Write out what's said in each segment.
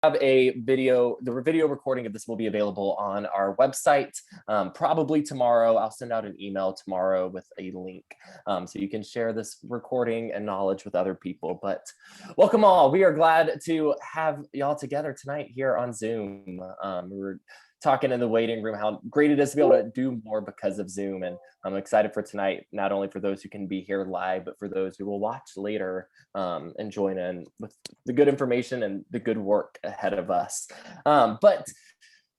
have a video, the video recording of this will be available on our website probably tomorrow. I'll send out an email tomorrow with a link so you can share this recording and knowledge with other people. But welcome all. We are glad to have y'all together tonight here on Zoom. We're talking in the waiting room how great it is to be able to do more because of Zoom, and I'm excited for tonight, not only for those who can be here live, but for those who will watch later and join in with the good information and the good work ahead of us. But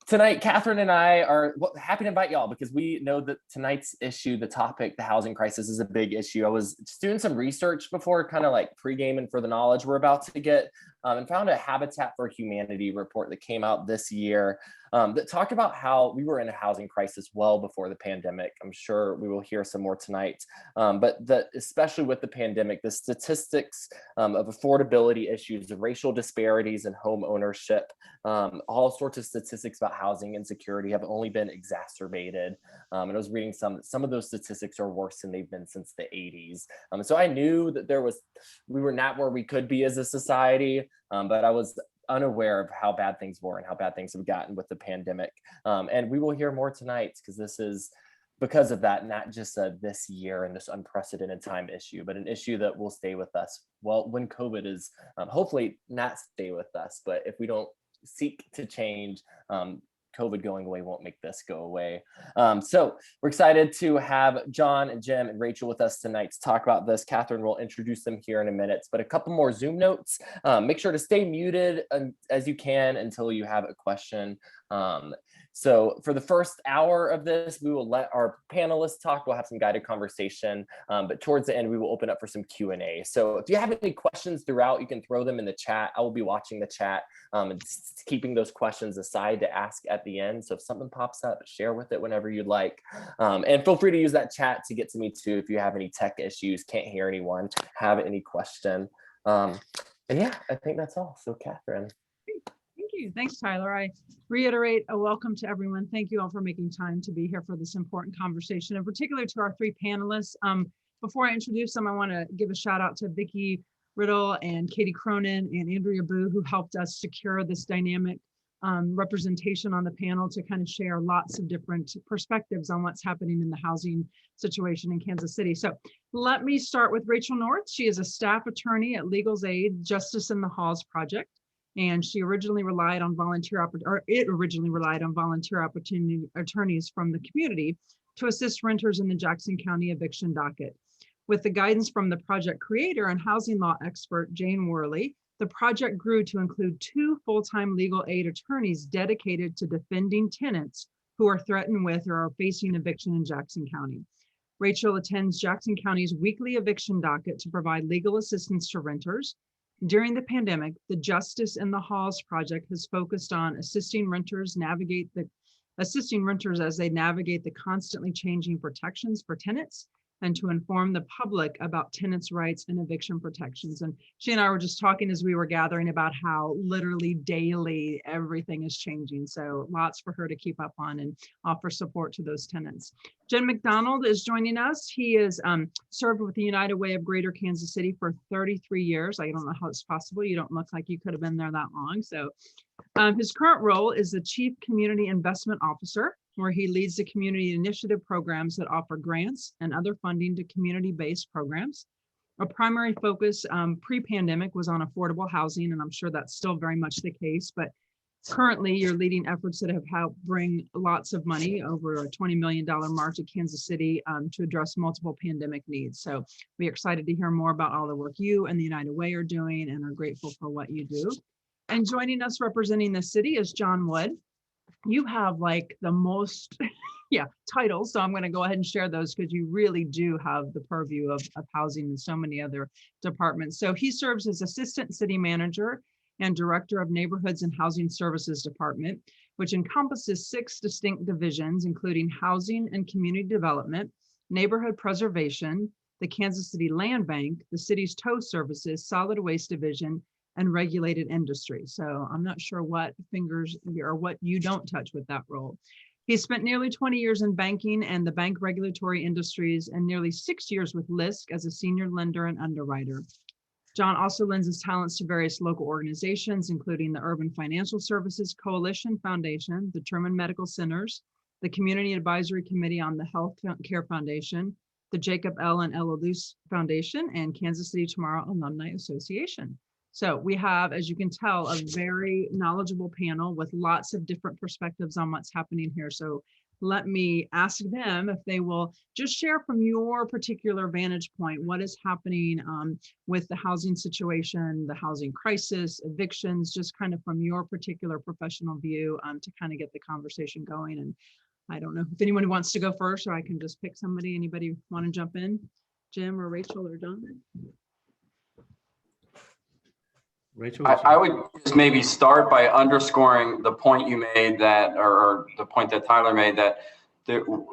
tonight, Catherine and I are happy to invite y'all because we know that tonight's issue, the topic, the housing crisis, is a big issue. I was just doing some research before, kind of like pre-gaming for the knowledge we're about to get, and found a Habitat for Humanity report that came out this year that talked about how we were in a housing crisis well before the pandemic. I'm sure we will hear some more tonight, but especially with the pandemic, the statistics of affordability issues, of racial disparities in home ownership, all sorts of statistics about housing insecurity have only been exacerbated. And I was reading some of those statistics are worse than they've been since the 80s. So I knew that we were not where we could be as a society, but I was unaware of how bad things were and how bad things have gotten with the pandemic. And we will hear more tonight because this is because of that, not just this year and this unprecedented time issue, but an issue that will stay with us. Well, when COVID is hopefully not stay with us, but if we don't seek to change, COVID going away won't make this go away. So we're excited to have John and Jim and Rachel with us tonight to talk about this. Catherine will introduce them here in a minute, but a couple more Zoom notes. Make sure to stay muted as you can until you have a question. So for the first hour of this, we will let our panelists talk. We'll have some guided conversation, but towards the end, we will open up for some Q&A. So if you have any questions throughout, you can throw them in the chat. I will be watching the chat and keeping those questions aside to ask at the end. So if something pops up, share with it whenever you'd like. And feel free to use that chat to get to me too if you have any tech issues, can't hear anyone, have any question. And yeah, I think that's all. So Catherine. Thanks, Tyler. I reiterate a welcome to everyone. Thank you all for making time to be here for this important conversation, in particular to our three panelists. Before I introduce them, I want to give a shout out to Vicki Riddle and Katie Cronin and Andrea Boo, who helped us secure this dynamic representation on the panel to kind of share lots of different perspectives on what's happening in the housing situation in Kansas City. So let me start with Rachel North. She is a staff attorney at Legal's Aid Justice in the Halls Project. And she originally relied on volunteer opportunity attorneys from the community to assist renters in the Jackson County eviction docket. With the guidance from the project creator and housing law expert, Jane Worley, the project grew to include 2 full-time legal aid attorneys dedicated to defending tenants who are threatened with or are facing eviction in Jackson County. Rachel attends Jackson County's weekly eviction docket to provide legal assistance to renters. During the pandemic, the Justice in the Halls project has focused on assisting renters as they navigate the constantly changing protections for tenants and to inform the public about tenants' rights and eviction protections. And she and I were just talking as we were gathering about how literally daily everything is changing. So lots for her to keep up on and offer support to those tenants. Jim McDonald is joining us. He has served with the United Way of Greater Kansas City for 33 years. I don't know how it's possible. You don't look like you could have been there that long. So his current role is the Chief Community Investment Officer, where he leads the community initiative programs that offer grants and other funding to community-based programs. A primary focus pre-pandemic was on affordable housing, and I'm sure that's still very much the case, but currently you're leading efforts that have helped bring lots of money, over a $20 million mark, to Kansas City to address multiple pandemic needs. So we're excited to hear more about all the work you and the United Way are doing, and are grateful for what you do. And joining us representing the city is John Wood. You have like the most titles, so I'm going to go ahead and share those because you really do have the purview of housing and so many other departments. So he serves as Assistant City Manager and Director of Neighborhoods and Housing Services Department, which encompasses 6 distinct divisions, including housing and community development, neighborhood preservation, the Kansas City Land Bank, the city's tow services, solid waste division, and regulated industry. So I'm not sure what fingers or what you don't touch with that role. He spent nearly 20 years in banking and the bank regulatory industries, and nearly 6 years with LISC as a senior lender and underwriter. John also lends his talents to various local organizations, including the Urban Financial Services Coalition Foundation, the Truman Medical Centers, the Community Advisory Committee on the Health Care Foundation, the Jacob L. and Ella Luce Foundation, and Kansas City Tomorrow Alumni Association. So we have, as you can tell, a very knowledgeable panel with lots of different perspectives on what's happening here. So let me ask them if they will just share from your particular vantage point, what is happening with the housing situation, the housing crisis, evictions, just kind of from your particular professional view to kind of get the conversation going. And I don't know if anyone wants to go first, or I can just pick somebody. Anybody want to jump in? Jim or Rachel or John? Rachel, I would just maybe start by underscoring the point you made that, or the point that Tyler made, that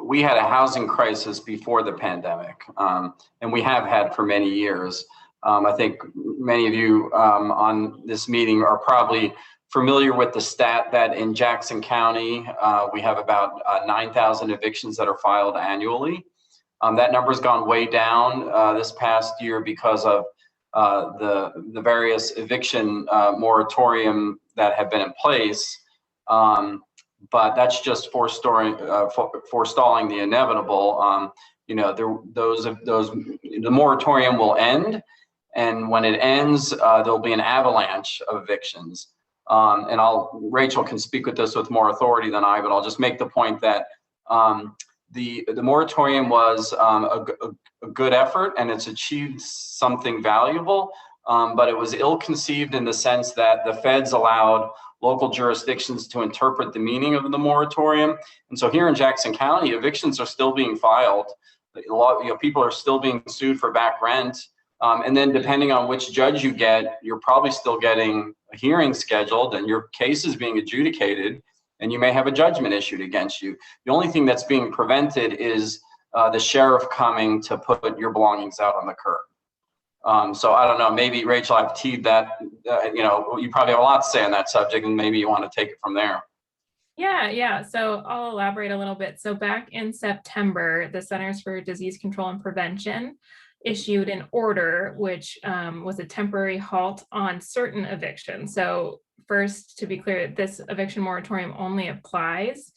we had a housing crisis before the pandemic, and we have had for many years. I think many of you on this meeting are probably familiar with the stat that in Jackson County, we have about 9,000 evictions that are filed annually. That number's gone way down this past year because of the various eviction moratorium that have been in place, but that's just forestalling the inevitable. The moratorium will end, and when it ends, there'll be an avalanche of evictions. And Rachel can speak with this with more authority than I, but I'll just make the point that the moratorium was a good effort, and it's achieved something valuable, but it was ill-conceived in the sense that the feds allowed local jurisdictions to interpret the meaning of the moratorium. And so here in Jackson County, evictions are still being filed. People are still being sued for back rent. And then depending on which judge you get, you're probably still getting a hearing scheduled and your case is being adjudicated, and you may have a judgment issued against you. The only thing that's being prevented is the sheriff coming to put your belongings out on the curb. So I don't know, maybe Rachel, I've teed that, you probably have a lot to say on that subject, and maybe you want to take it from there. Yeah. So I'll elaborate a little bit. So back in September, the Centers for Disease Control and Prevention issued an order, which was a temporary halt on certain evictions. So first, to be clear, this eviction moratorium only applies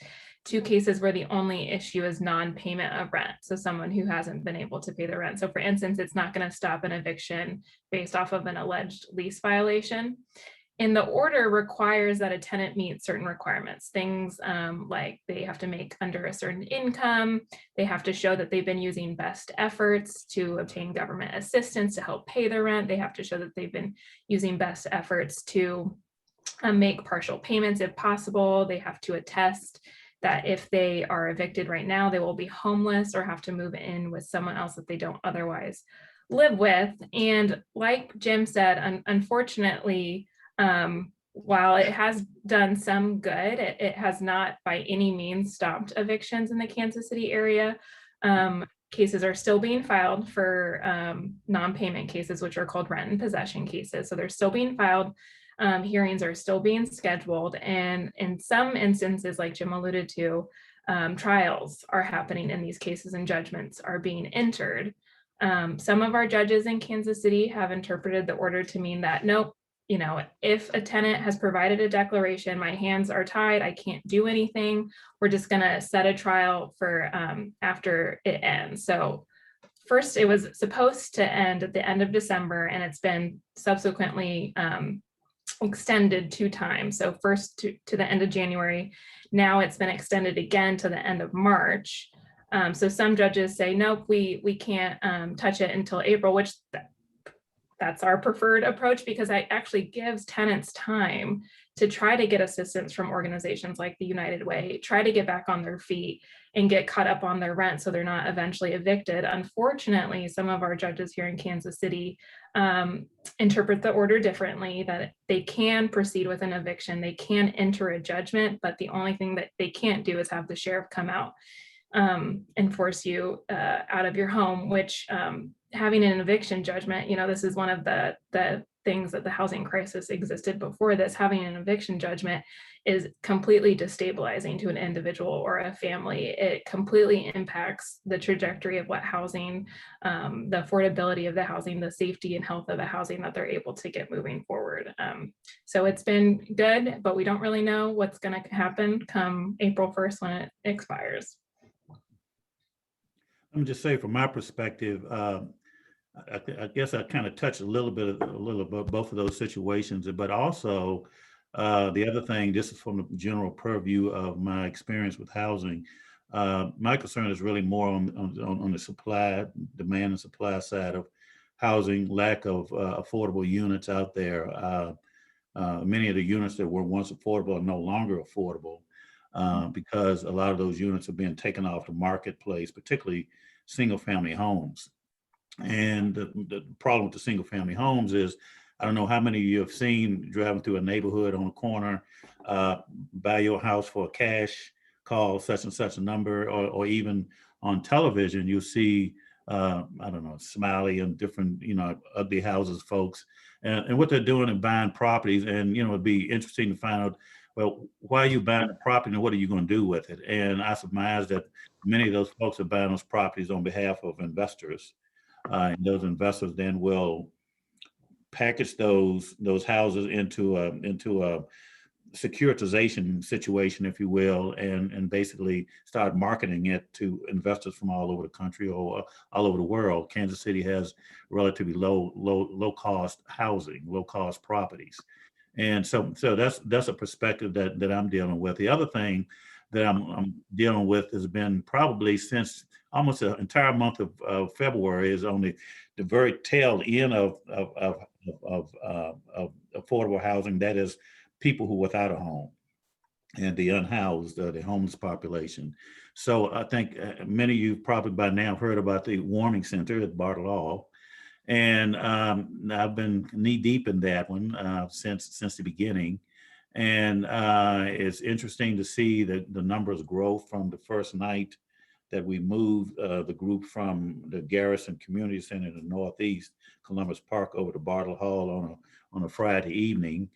to cases where the only issue is non-payment of rent. So someone who hasn't been able to pay the rent. So for instance, it's not going to stop an eviction based off of an alleged lease violation. And the order requires that a tenant meet certain requirements, things like they have to make under a certain income, they have to show that they've been using best efforts to obtain government assistance to help pay their rent, they have to show that they've been using best efforts to make partial payments if possible, they have to attest that if they are evicted right now, they will be homeless or have to move in with someone else that they don't otherwise live with. And like Jim said, unfortunately, while it has done some good, it has not by any means stopped evictions in the Kansas City area. Cases are still being filed for non-payment cases, which are called rent and possession cases. So they're still being filed. Hearings are still being scheduled. And in some instances, like Jim alluded to, trials are happening in these cases and judgments are being entered. Some of our judges in Kansas City have interpreted the order to mean that, nope, if a tenant has provided a declaration, my hands are tied, I can't do anything, we're just going to set a trial for after it ends. So first, it was supposed to end at the end of December, and it's been subsequently extended 2 times. So first to the end of January, now it's been extended again to the end of March. So some judges say, nope, we can't touch it until April, which that's our preferred approach, because it actually gives tenants time to try to get assistance from organizations like the United Way, try to get back on their feet and get caught up on their rent so they're not eventually evicted. Unfortunately, some of our judges here in Kansas City interpret the order differently, that they can proceed with an eviction, they can enter a judgment, but the only thing that they can't do is have the sheriff come out and force you out of your home, which having an eviction judgment, this is one of the things that the housing crisis existed before this, having an eviction judgment is completely destabilizing to an individual or a family. It completely impacts the trajectory of what housing, the affordability of the housing, the safety and health of the housing that they're able to get moving forward. So it's been good, but we don't really know what's going to happen come April 1st when it expires. Let me just say, from my perspective, I guess I kind of touched a little bit about both of those situations, but also the other thing, just from the general purview of my experience with housing, my concern is really more on the supply, demand and supply side of housing, lack of affordable units out there. Many of the units that were once affordable are no longer affordable because a lot of those units are being taken off the marketplace, particularly single-family homes. And the problem with the single-family homes is, I don't know how many of you have seen driving through a neighborhood on a corner, buy your house for a cash, call such and such a number, or even on television, you'll see, I don't know, Smiley and different, ugly houses folks, and what they're doing and buying properties. And, it'd be interesting to find out, well, why are you buying the property and what are you going to do with it? And I surmise that many of those folks are buying those properties on behalf of investors. And those investors then will package those houses into a securitization situation, if you will, and basically start marketing it to investors from all over the country or all over the world. Kansas City has relatively low cost housing, low cost properties. And so that's a perspective that I'm dealing with. The other thing that I'm dealing with has been probably since almost the entire month of February is on the very tail end of affordable housing. That is people who are without a home and the unhoused, the homeless population. So I think many of you probably by now have heard about the warming center at Bartle Hall. And I've been knee deep in that one since the beginning. And it's interesting to see that the numbers grow from the first night that we moved the group from the Garrison Community Center in the Northeast, Columbus Park, over to Bartle Hall on a Friday evening.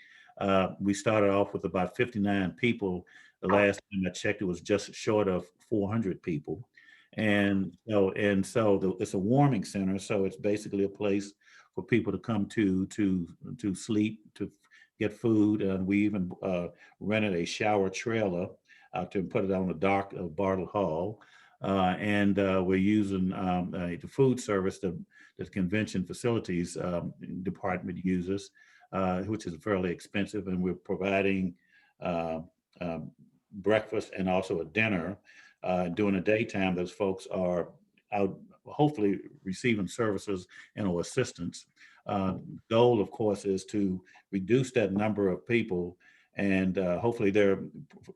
We started off with about 59 people. The last time I checked, it was just short of 400 people. And so it's a warming center. So it's basically a place for people to come to sleep, to get food. And we even rented a shower trailer to put it on the dock of Bartle Hall. And we're using the food service that the convention facilities department uses, which is fairly expensive. And we're providing breakfast and also a dinner. During the daytime, those folks are out hopefully receiving services and or assistance. Goal, of course, is to reduce that number of people, and hopefully they're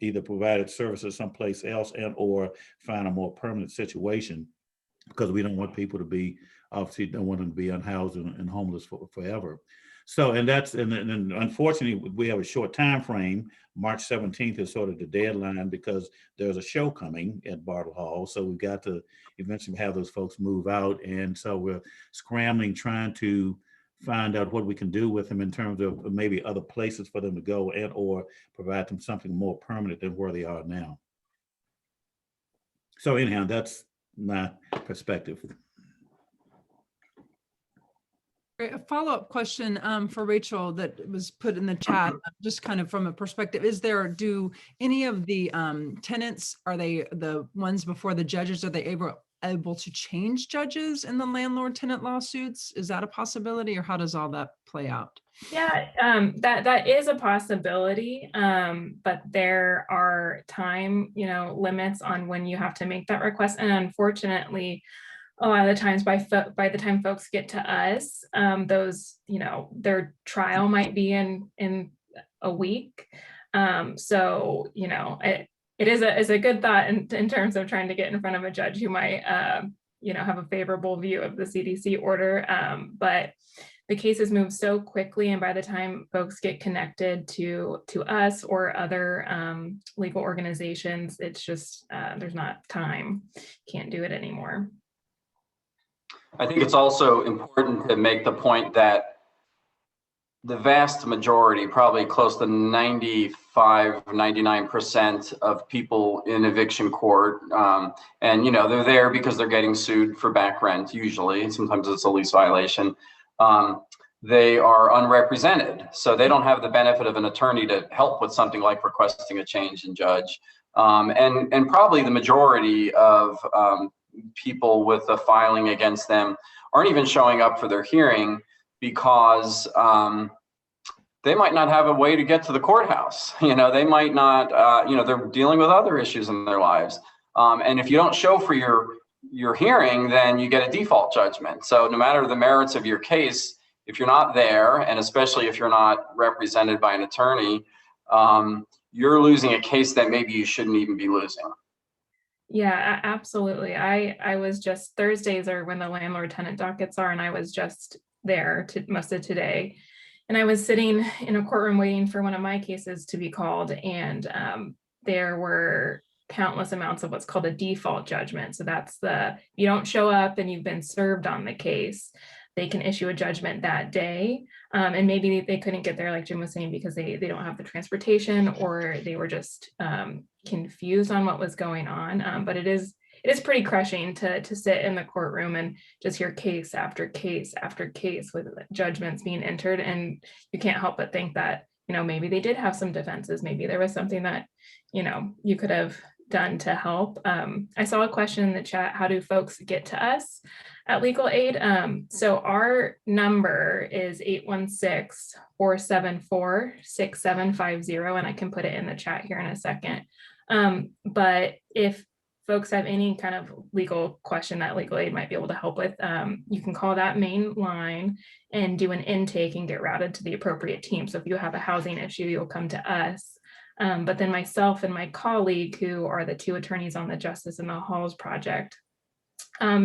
either provided services someplace else and or find a more permanent situation, because we don't want people to be, obviously don't want them to be unhoused and homeless forever. So, and then unfortunately we have a short time frame. March 17th is sort of the deadline because there's a show coming at Bartle Hall. So we've got to eventually have those folks move out. And so we're scrambling, trying to find out what we can do with them in terms of maybe other places for them to go and or provide them something more permanent than where they are now. So anyhow, that's my perspective. A follow-up question for Rachel that was put in the chat, just kind of from a perspective, do any of the tenants, are they the ones before the judges, are they able to change judges in the landlord-tenant lawsuits? Is that a possibility, or how does all that play out? Yeah, that is a possibility, but there are time, limits on when you have to make that request, and unfortunately, a lot of the times by the time folks get to us, those, their trial might be in a week. So, it is a good thought in terms of trying to get in front of a judge who might, have a favorable view of the CDC order. But the cases move so quickly, and by the time folks get connected to us or other legal organizations, it's just there's not time. Can't do it anymore. I think it's also important to make the point that the vast majority, probably close to 95-99% of people in eviction court, and you know, they're there because they're getting sued for back rent usually, sometimes it's a lease violation. They are unrepresented, so they don't have the benefit of an attorney to help with something like requesting a change in judge. And probably the majority of people with a filing against them aren't even showing up for their hearing because they might not have a way to get to the courthouse. You know, they might not, you know, they're dealing with other issues in their lives. And if you don't show for your hearing, then you get a default judgment. So no matter the merits of your case, if you're not there, and especially if you're not represented by an attorney, you're losing a case that maybe you shouldn't even be losing. Yeah, absolutely. I was just, Thursdays are when the landlord tenant dockets are, and I was just there most of today. And I was sitting in a courtroom waiting for one of my cases to be called, and there were countless amounts of what's called a default judgment. So that's you don't show up and you've been served on the case, they can issue a judgment that day. And maybe they couldn't get there, like Jim was saying, because they don't have the transportation, or they were just confused on what was going on. But it is pretty crushing to sit in the courtroom and just hear case after case after case with judgments being entered. And you can't help but think that, you know, maybe they did have some defenses. Maybe there was something that, you know, you could have done to help. I saw a question in the chat: how do folks get to us at Legal Aid? So our number is 816-474-6750, and I can put it in the chat here in a second. But if folks have any kind of legal question that Legal Aid might be able to help with, you can call that main line and do an intake and get routed to the appropriate team. So if you have a housing issue, you'll come to us. But then myself and my colleague, who are the two attorneys on the Justice in the Halls project,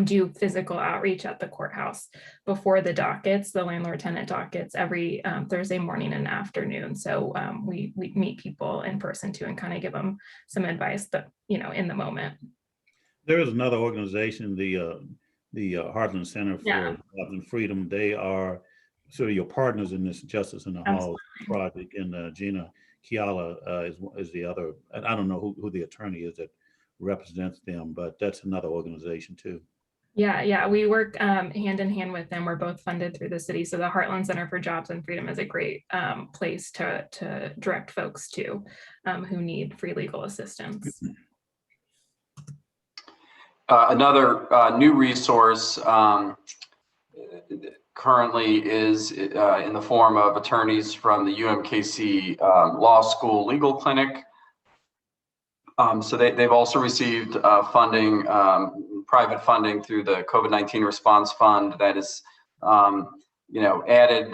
do physical outreach at the courthouse before the dockets, the landlord tenant dockets, every Thursday morning and afternoon. So we meet people in person too and kind of give them some advice, but you know, in the moment. There is another organization, the Heartland Center for Jobs and Freedom. They are sort of your partners in this Justice in the Halls project, and Gina Kiala is the other. I don't know who the attorney is that represents them, but that's another organization too. Yeah, we work hand in hand with them. We're both funded through the city. So the Heartland Center for Jobs and Freedom is a great place to direct folks to who need free legal assistance. Another new resource currently is in the form of attorneys from the UMKC Law School Legal Clinic. So they've also received funding, private funding through the COVID-19 Response Fund that is, you know, added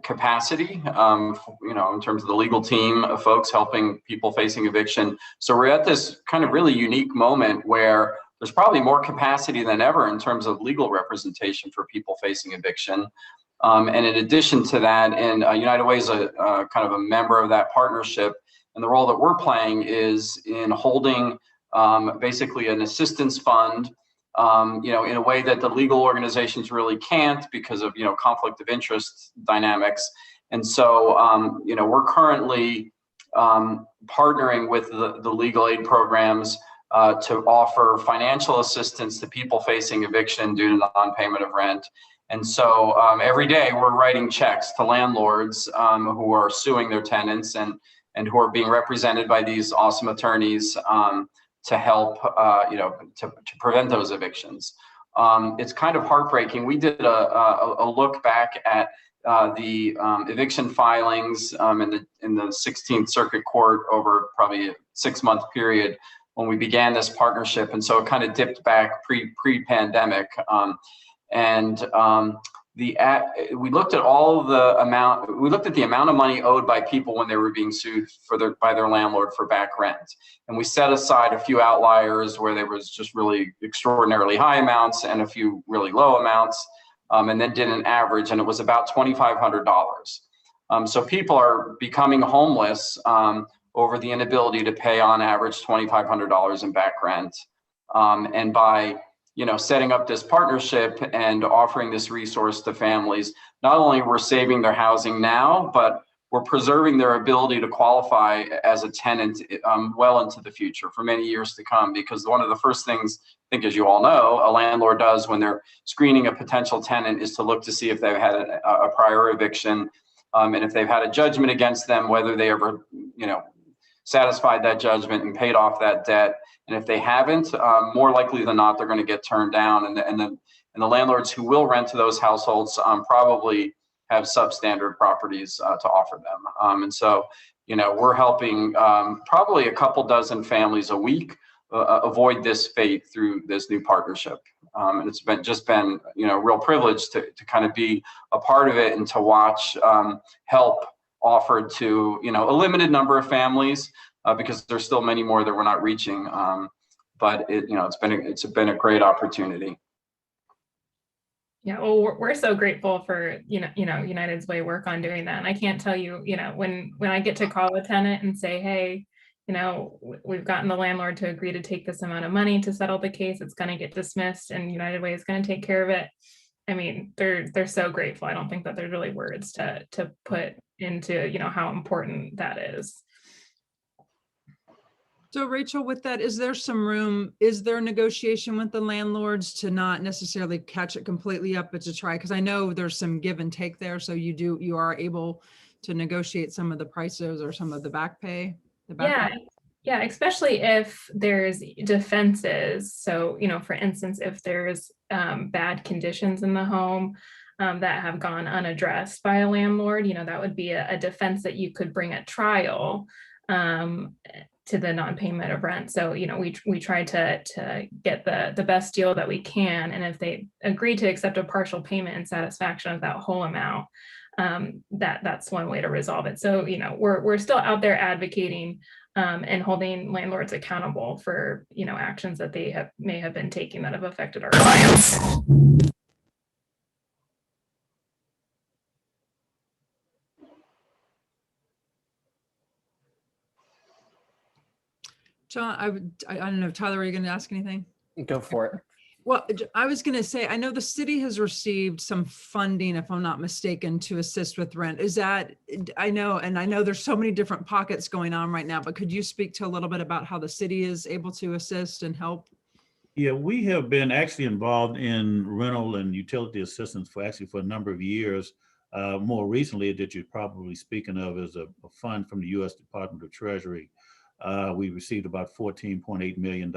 capacity, you know, in terms of the legal team of folks helping people facing eviction. So we're at this kind of really unique moment where there's probably more capacity than ever in terms of legal representation for people facing eviction. And in addition to that, and United Way is a kind of a member of that partnership. And the role that we're playing is in holding basically an assistance fund, you know, in a way that the legal organizations really can't because of, you know, conflict of interest dynamics. And so, you know, we're currently partnering with the legal aid programs to offer financial assistance to people facing eviction due to non-payment of rent. And so every day we're writing checks to landlords who are suing their tenants and who are being represented by these awesome attorneys to help, you know, to prevent those evictions. It's kind of heartbreaking. We did a look back at the eviction filings in the 16th Circuit Court over probably a 6-month period when we began this partnership, and so it kind of dipped back pre-pandemic. We looked at all the amount. We looked at the amount of money owed by people when they were being sued by their landlord for back rent, and we set aside a few outliers where there was just really extraordinarily high amounts and a few really low amounts, and then did an average, and it was about $2,500. So people are becoming homeless over the inability to pay on average $2,500 in back rent, and by setting up this partnership and offering this resource to families, not only we're saving their housing now, but we're preserving their ability to qualify as a tenant well into the future for many years to come. Because one of the first things, I think, as you all know, a landlord does when they're screening a potential tenant is to look to see if they've had a prior eviction, and if they've had a judgment against them, whether they ever, satisfied that judgment and paid off that debt. And if they haven't, more likely than not, they're going to get turned down. And the landlords who will rent to those households probably have substandard properties to offer them. And so, we're helping probably a couple dozen families a week avoid this fate through this new partnership. And it's been a real privilege to kind of be a part of it and to watch help offered to a limited number of families, because there's still many more that we're not reaching. But it's been a great opportunity. Yeah, well, we're so grateful for United's way work on doing that. And I can't tell you, when I get to call a tenant and say, hey, we've gotten the landlord to agree to take this amount of money to settle the case, it's going to get dismissed, and United Way is going to take care of it. I mean, they're so grateful. I don't think that there's really words to put into how important that is. So Rachel, with that, is there some room, is there negotiation with the landlords to not necessarily catch it completely up, but to try, because I know there's some give and take there. So you are able to negotiate some of the prices or some of the back pay? Yeah, especially if there's defenses. So, for instance, if there's bad conditions in the home that have gone unaddressed by a landlord, that would be a defense that you could bring at trial to the non-payment of rent. So, we try to get the best deal that we can. And if they agree to accept a partial payment in satisfaction of that whole amount, that's one way to resolve it. So, we're still out there advocating and holding landlords accountable for, actions that they may have been taking that have affected our clients. John, I don't know, Tyler, are you going to ask anything? Go for it. Well, I was going to say, I know the city has received some funding, if I'm not mistaken, to assist with rent. Is that, I know there's so many different pockets going on right now, but could you speak to a little bit about how the city is able to assist and help? Yeah, we have been actually involved in rental and utility assistance for a number of years. More recently, that you're probably speaking of, is a fund from the U.S. Department of Treasury. We received about $14.8 million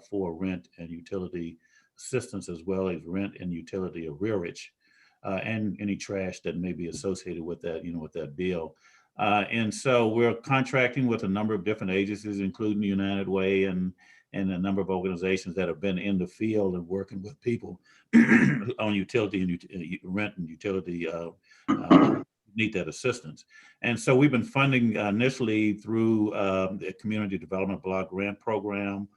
for rent and utility assistance, as well as rent and utility arrearage, and any trash that may be associated with that, with that bill. And so we're contracting with a number of different agencies, including United Way and a number of organizations that have been in the field and working with people on utility and rent and utility need that assistance. And so we've been funding initially through the Community Development Block Grant Program.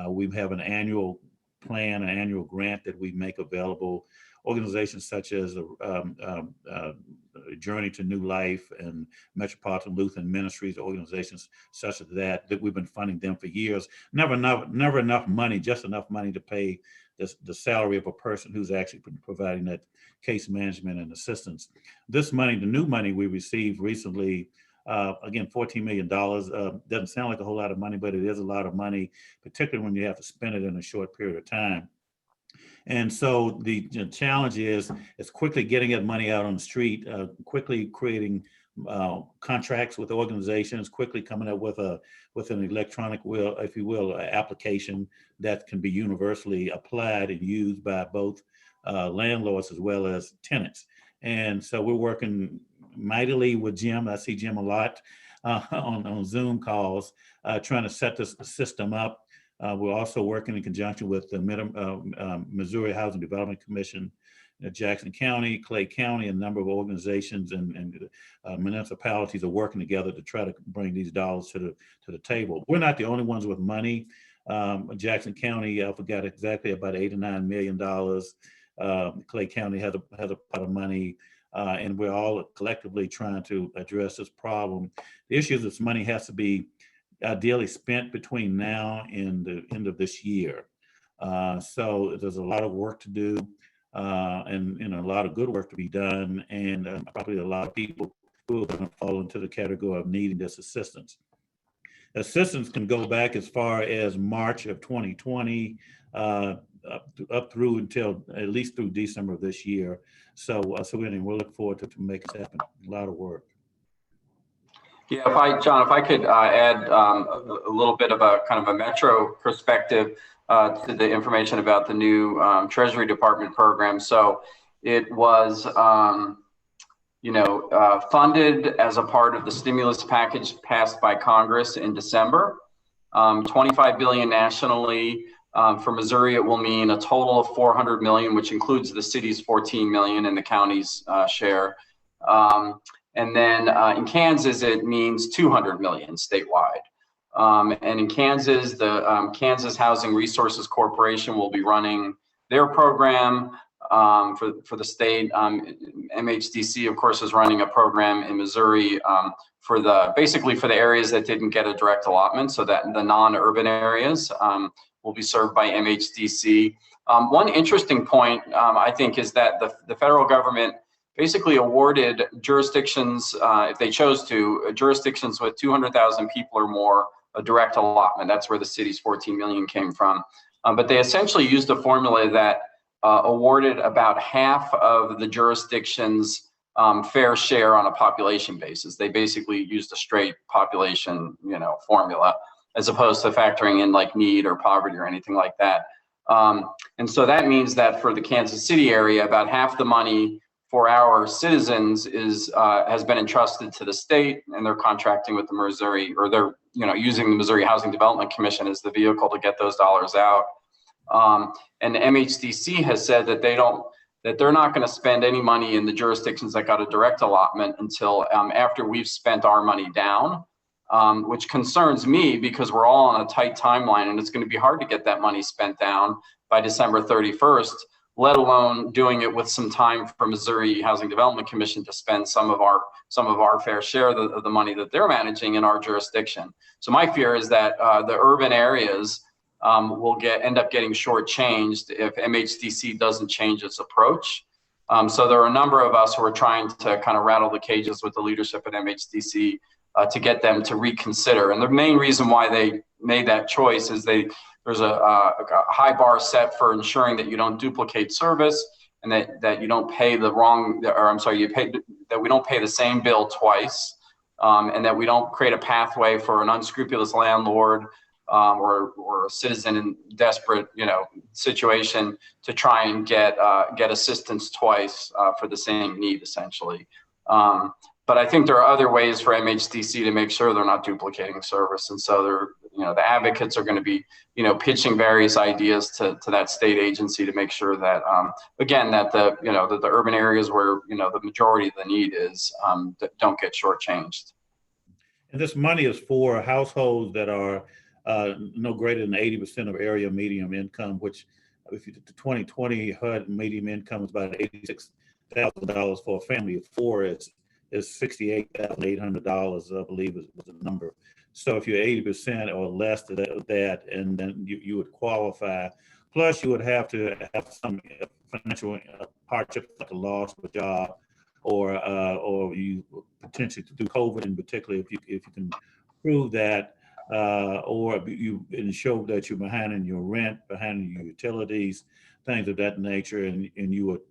We have an annual plan, an annual grant that we make available. Organizations such as Journey to New Life and Metropolitan Lutheran Ministries, organizations such as that we've been funding them for years. Never enough money, just enough money to pay the salary of a person who's actually providing that case management and assistance. This money, the new money we received recently, again, $14 million, doesn't sound like a whole lot of money, but it is a lot of money, particularly when you have to spend it in a short period of time. And so the challenge is quickly getting that money out on the street, quickly creating contracts with organizations, quickly coming up with an electronic, if you will, application that can be universally applied and used by both landlords as well as tenants. And so we're working mightily with Jim. I see Jim a lot on Zoom calls, trying to set this system up. We're also working in conjunction with the Missouri Housing Development Commission, Jackson County, Clay County, a number of organizations and municipalities are working together to try to bring these dollars to the table. We're not the only ones with money. Jackson County, I forgot exactly, about $8 or $9 million. Clay County has a pot of money, and we're all collectively trying to address this problem. The issue is this money has to be ideally spent between now and the end of this year. So there's a lot of work to do, and a lot of good work to be done, and probably a lot of people who are going to fall into the category of needing this assistance. Assistance can go back as far as March of 2020, up through until at least through December of this year. So, anyway, we'll look forward to make it happen. A lot of work. Yeah, John, if I could add a little bit of a kind of a metro perspective to the information about the new Treasury Department program. So it was, funded as a part of the stimulus package passed by Congress in December. $25 billion nationally. For Missouri, it will mean a total of $400 million, which includes the city's $14 million and the county's share. And then in Kansas, it means $200 million statewide. And in Kansas, the Kansas Housing Resources Corporation will be running their program for the state. MHDC, of course, is running a program in Missouri basically for the areas that didn't get a direct allotment, so that the non-urban areas will be served by MHDC. One interesting point, I think, is that the federal government basically awarded jurisdictions, if they chose to, jurisdictions with 200,000 people or more, a direct allotment. That's where the city's 14 million came from. But they essentially used a formula that awarded about half of the jurisdiction's fair share on a population basis. They basically used a straight population, formula, as opposed to factoring in like need or poverty or anything like that. And so that means that for the Kansas City area, about half the money for our citizens has been entrusted to the state, and they're contracting with the Missouri, or they're using the Missouri Housing Development Commission as the vehicle to get those dollars out. And the MHDC has said that they're not going to spend any money in the jurisdictions that got a direct allotment until after we've spent our money down, which concerns me because we're all on a tight timeline, and it's going to be hard to get that money spent down by December 31st. Let alone doing it with some time for Missouri Housing Development Commission to spend some of our fair share of the money that they're managing in our jurisdiction. So my fear is that the urban areas will end up getting shortchanged if MHDC doesn't change its approach. So there are a number of us who are trying to kind of rattle the cages with the leadership at MHDC to get them to reconsider. And the main reason why they made that choice is there's a high bar set for ensuring that you don't duplicate service, and that you don't pay that we don't pay the same bill twice, and that we don't create a pathway for an unscrupulous landlord or a citizen in desperate situation to try and get assistance twice for the same need, essentially. But I think there are other ways for MHDC to make sure they're not duplicating service, and so the advocates are going to be pitching various ideas to that state agency to make sure that again that the urban areas where the majority of the need is don't get shortchanged. And this money is for households that are no greater than 80% of area median income, which if the 2020 HUD median income is about $86,000 for a family of four. Is $68,800, I believe was the number. So if you're 80% or less of that, and then you would qualify. Plus, you would have to have some financial hardship, like a loss of a job, or you potentially through COVID in particular, if you can prove that, or you show that you're behind in your rent, behind in your utilities, things of that nature, and you would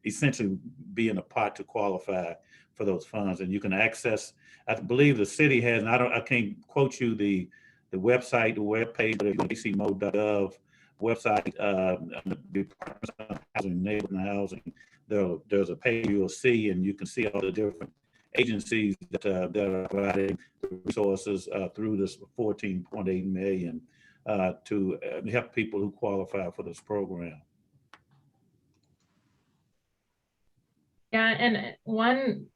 essentially be in a pot to qualify for those funds. And you can access, I believe the city has, and I can't quote you the website, the webpage, but the acmo.gov website, the Department of Housing and Neighborhood Housing, there's a page you'll see, and you can see all the different agencies that are providing resources through this 14.8 million to help people who qualify for this program. Yeah, and one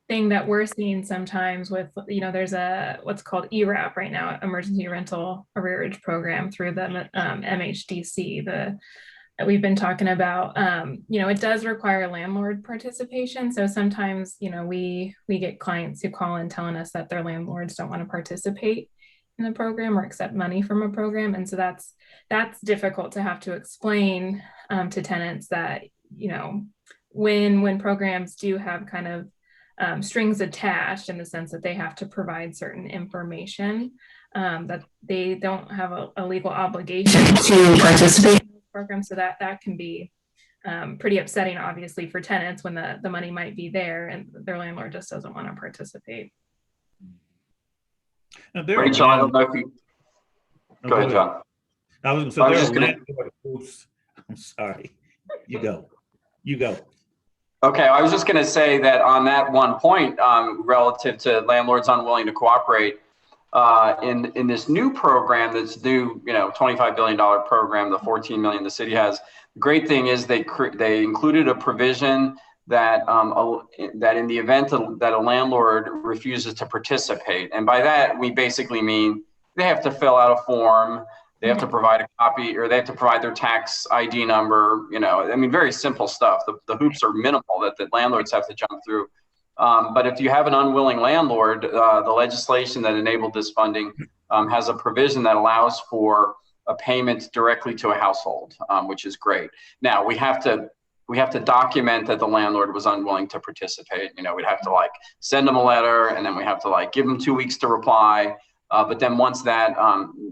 thing that we're seeing sometimes with, there's what's called ERAP right now, Emergency Rental Arrearage Program through the MHDC, that we've been talking about. It does require landlord participation. So sometimes, we get clients who call in telling us that their landlords don't want to participate in the program or accept money from a program. And so that's difficult to have to explain to tenants that, you know, when programs do have kind of strings attached in the sense that they have to provide certain information, that they don't have a legal obligation to participate in the program. So that can be pretty upsetting, obviously, for tenants when the money might be there and their landlord just doesn't want to participate. Rachel, I don't know if you. Go ahead, John. I was just going to. I'm sorry. You go. Okay, I was just going to say that on that one point, relative to landlords unwilling to cooperate, in this new program, this new, you know, $25 billion program, the $14 million the city has. The great thing is they included a provision that that in the event that a landlord refuses to participate, and by that we basically mean they have to fill out a form, they have to provide a copy, or they have to provide their tax ID number. You know, I mean, very simple stuff. The hoops are minimal that the landlords have to jump through. But if you have an unwilling landlord, the legislation that enabled this funding has a provision that allows for a payment directly to a household, which is great. Now we have to document that the landlord was unwilling to participate. You know, we'd have to like send them a letter, and then we have to like give them 2 weeks to reply. But then once that,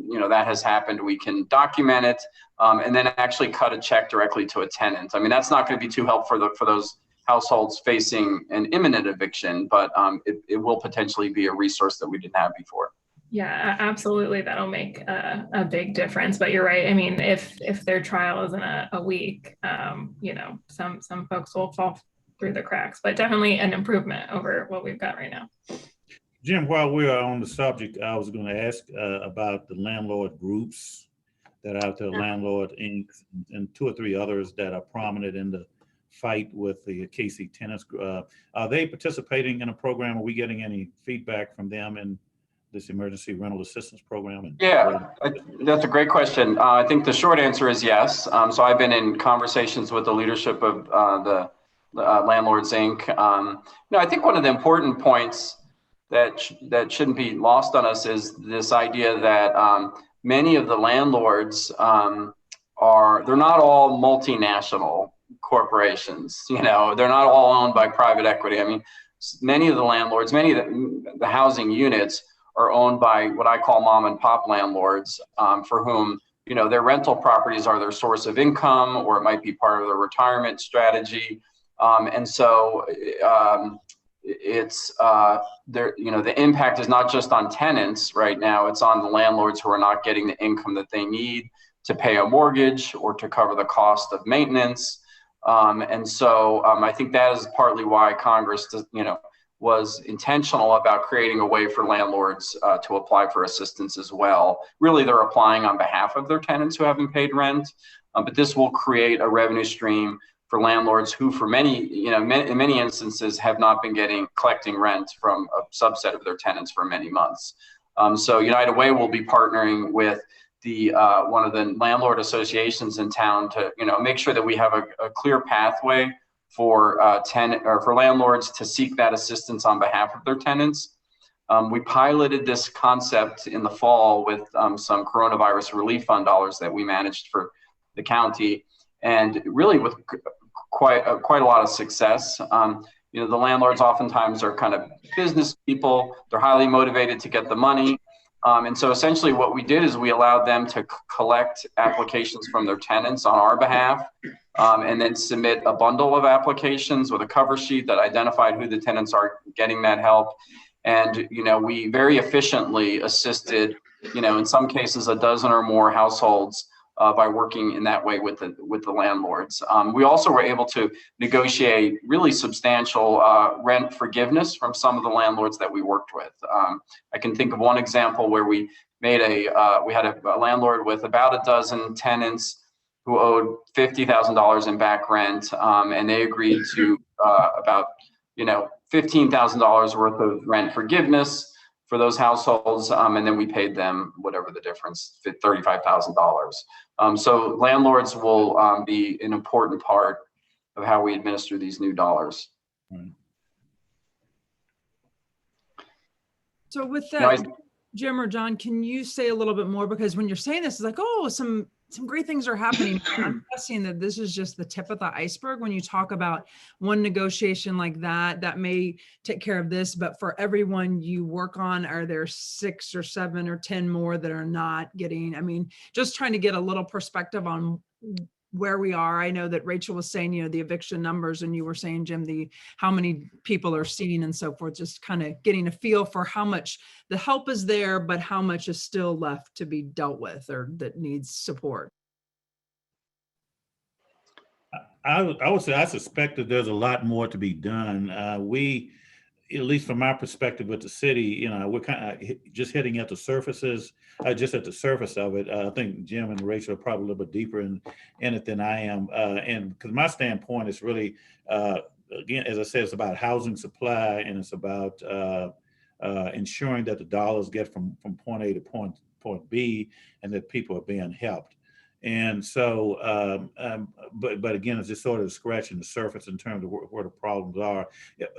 you know, that has happened, we can document it and then actually cut a check directly to a tenant. I mean, that's not going to be too helpful for those households facing an imminent eviction, but it will potentially be a resource that we didn't have before. Yeah, absolutely. That'll make a big difference. But you're right. I mean, if their trial isn't a week, you know, some folks will fall through the cracks, but definitely an improvement over what we've got right now. Jim, while we're on the subject, I was going to ask about the landlord groups that are out there, Landlord Inc. and 2 or 3 others that are prominent in the fight with the KC Tenants. Are they participating in a program? Are we getting any feedback from them in this emergency rental assistance program? Yeah, that's a great question. I think the short answer is yes. So I've been in conversations with the leadership of the Landlords Inc. No, I think one of the important points that shouldn't be lost on us is this idea that many of the landlords they're not all multinational corporations. You know, they're not all owned by private equity. I mean, many of the landlords, many of the housing units are owned by what I call mom and pop landlords, for whom, you know, their rental properties are their source of income, or it might be part of their retirement strategy. And so it's there, you know, the impact is not just on tenants right now, it's on the landlords who are not getting the income that they need to pay a mortgage or to cover the cost of maintenance. And so I think that is partly why Congress, you know, was intentional about creating a way for landlords to apply for assistance as well. Really, they're applying on behalf of their tenants who haven't paid rent, but this will create a revenue stream for landlords who, for many, you know, in many instances, have not been collecting rent from a subset of their tenants for many months. So United Way will be partnering with the one of the landlord associations in town to, you know, make sure that we have a clear pathway for for landlords to seek that assistance on behalf of their tenants. We piloted this concept in the fall with some coronavirus relief fund dollars that we managed for the county, and really with quite a lot of success. You know, the landlords oftentimes are kind of business people. They're highly motivated to get the money. And so essentially what we did is we allowed them to collect applications from their tenants on our behalf, and then submit a bundle of applications with a cover sheet that identified who the tenants are getting that help. And, you know, we very efficiently assisted, you know, in some cases a dozen or more households by working in that way with the landlords. We also were able to negotiate really substantial rent forgiveness from some of the landlords that we worked with. I can think of one example where we made we had a landlord with about a dozen tenants who owed $50,000 in back rent, and they agreed to about, you know, $15,000 worth of rent forgiveness for those households, and then we paid them whatever the difference, $35,000. So landlords will be an important part of how we administer these new dollars. So with that, Jim or John, can you say a little bit more? Because when you're saying this, it's like, oh, some great things are happening. I'm guessing that this is just the tip of the iceberg. When you talk about one negotiation like that, that may take care of this, but for everyone you work on, are there 6 or 7 or 10 more that are not getting? I mean, just trying to get a little perspective on where we are. I know that Rachel was saying, the eviction numbers, and you were saying, Jim, how many people are seeing and so forth, just kind of getting a feel for how much the help is there, but how much is still left to be dealt with or that needs support. I would say I suspect that there's a lot more to be done. We, at least from our perspective with the city, we're kind of just hitting at the surfaces, just at the surface of it. I think Jim and Rachel are probably a little bit deeper in it than I am. And because my standpoint is really, again, as I said, it's about housing supply, and it's about ensuring that the dollars get from point A to point B, and that people are being helped. And so, but again, it's just sort of scratching the surface in terms of where the problems are.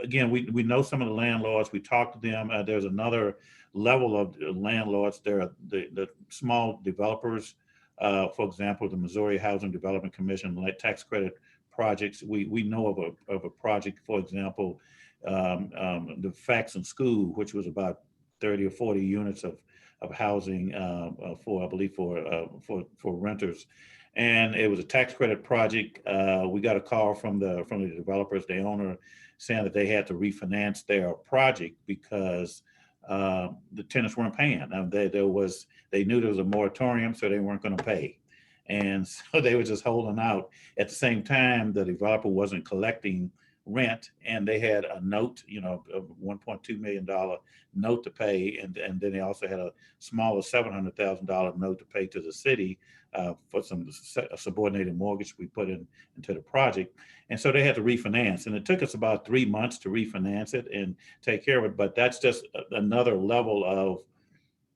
Again, we know some of the landlords. We talk to them. There's another level of landlords. There are the small developers. For example, the Missouri Housing Development Commission, like tax credit projects. We know of a project, for example, the Faxon School, which was about 30 or 40 units of housing for, I believe, for renters, and it was a tax credit project. We got a call from the developers, the owner, saying that they had to refinance their project because the tenants weren't paying. They knew there was a moratorium, so they weren't going to pay, and so they were just holding out. At the same time, the developer wasn't collecting rent, and they had a note, a $1.2 million note to pay, and then they also had a smaller $700,000 note to pay to the city for some subordinated mortgage we put into the project. And so they had to refinance, and it took us about 3 months to refinance it and take care of it. But that's just another level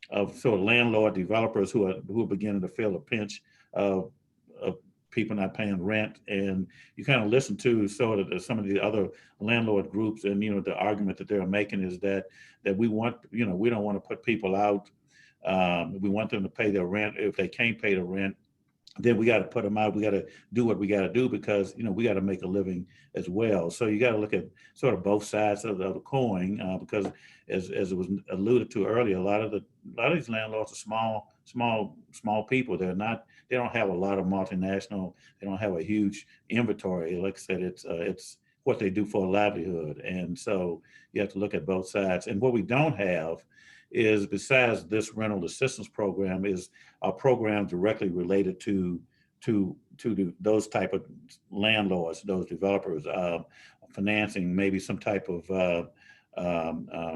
of sort of landlord developers who are beginning to feel a pinch of people not paying rent. And you kind of listen to sort of some of the other landlord groups, and the argument that they're making is that we want, we don't want to put people out. We want them to pay their rent. If they can't pay the rent, then we got to put them out. We got to do what we got to do because we got to make a living as well. So you got to look at sort of both sides of the coin, because as it was alluded to earlier, a lot of these landlords are small people. They don't have a lot of multinational. They don't have a huge inventory. Like I said, it's what they do for a livelihood, and so you have to look at both sides. And what we don't have is, besides this rental assistance program, is a program directly related to those type of landlords, those developers, financing, maybe some type of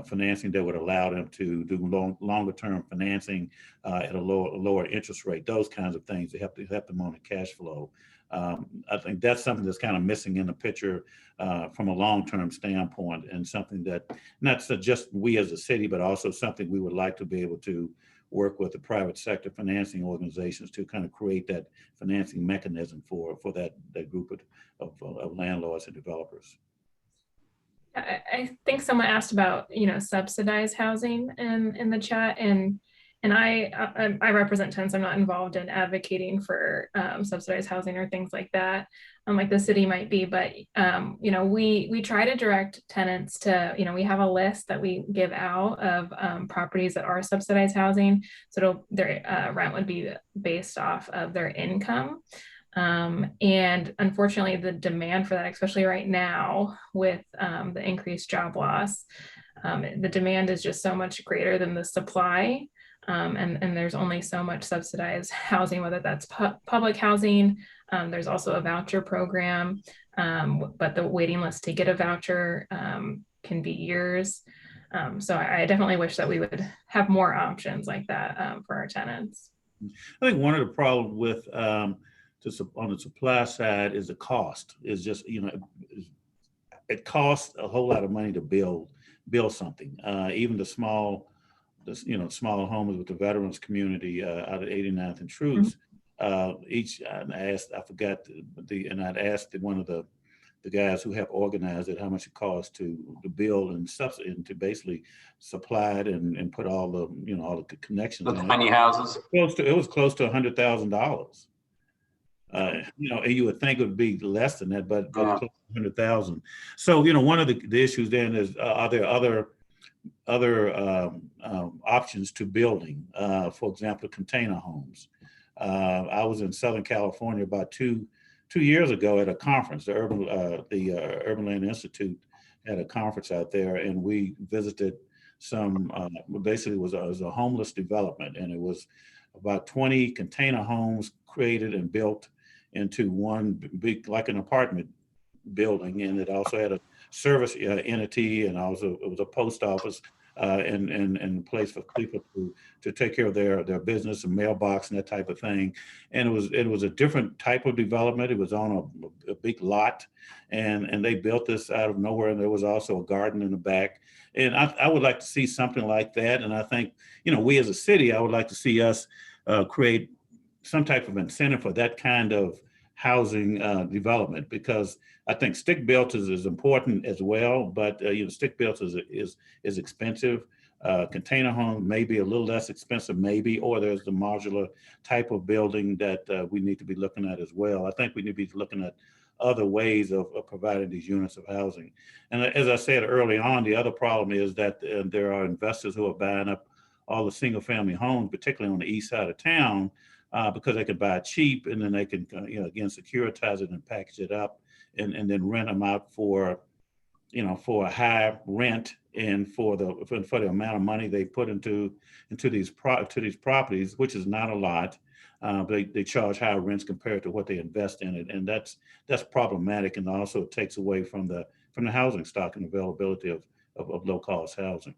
financing that would allow them to do longer term financing at a lower interest rate. Those kinds of things, they help them on the cash flow. I think that's something that's kind of missing in the picture from a long-term standpoint, and something that not just we as a city, but also something we would like to be able to work with the private sector financing organizations to kind of create that financing mechanism for that group of landlords and developers. I think someone asked about, subsidized housing in the chat, and I represent Tenants. I'm not involved in advocating for subsidized housing or things like that, like the city might be. But we try to direct tenants to, we have a list that we give out of properties that are subsidized housing, so their rent would be based off of their income. And unfortunately, the demand for that, especially right now with the increased job loss, the demand is just so much greater than the supply. And there's only so much subsidized housing, whether that's public housing. There's also a voucher program, but the waiting list to get a voucher can be years. So I definitely wish that we would have more options like that for our tenants. I think one of the problems with on the supply side is the cost. Is just it costs a whole lot of money to build something. Even the small homes with the veterans community out of 89th and Truce. I'd asked one of the the guys who have organized it, how much it costs to build and to basically supply it and put all the, you know, all the connections The in tiny houses. it was close to $100,000. You know, you would think it would be less than that, but close to 100,000. So, you know, one of the issues then is, are there other options to building? For example, container homes. I was in Southern California about two years ago at a conference. The Urban Land Institute had a conference out there, and we visited some. Basically, it was a homeless development, and it was about 20 container homes created and built into one big, like an apartment building, and it also had a service entity, and also it was a post office and a place for people to take care of their business and mailbox and that type of thing. And it was a different type of development. It was on a big lot, and they built this out of nowhere. And there was also a garden in the back. And I would like to see something like that. And I think, you know, we as a city, I would like to see us create some type of incentive for that kind of housing development, because I think stick built is important as well, but you know, stick built is expensive. Container home may be a little less expensive, maybe, or there's the modular type of building that we need to be looking at as well. I think we need to be looking at other ways of providing these units of housing. And as I said early on, the other problem is that there are investors who are buying up all the single family homes, particularly on the east side of town, because they can buy it cheap, and then they can, you know, again, securitize it and package it up and then rent them out for, you know, for a high rent and for the amount of money they put into these properties, which is not a lot. They charge high rents compared to what they invest in it, and that's problematic, and also takes away from the housing stock and availability of low cost housing.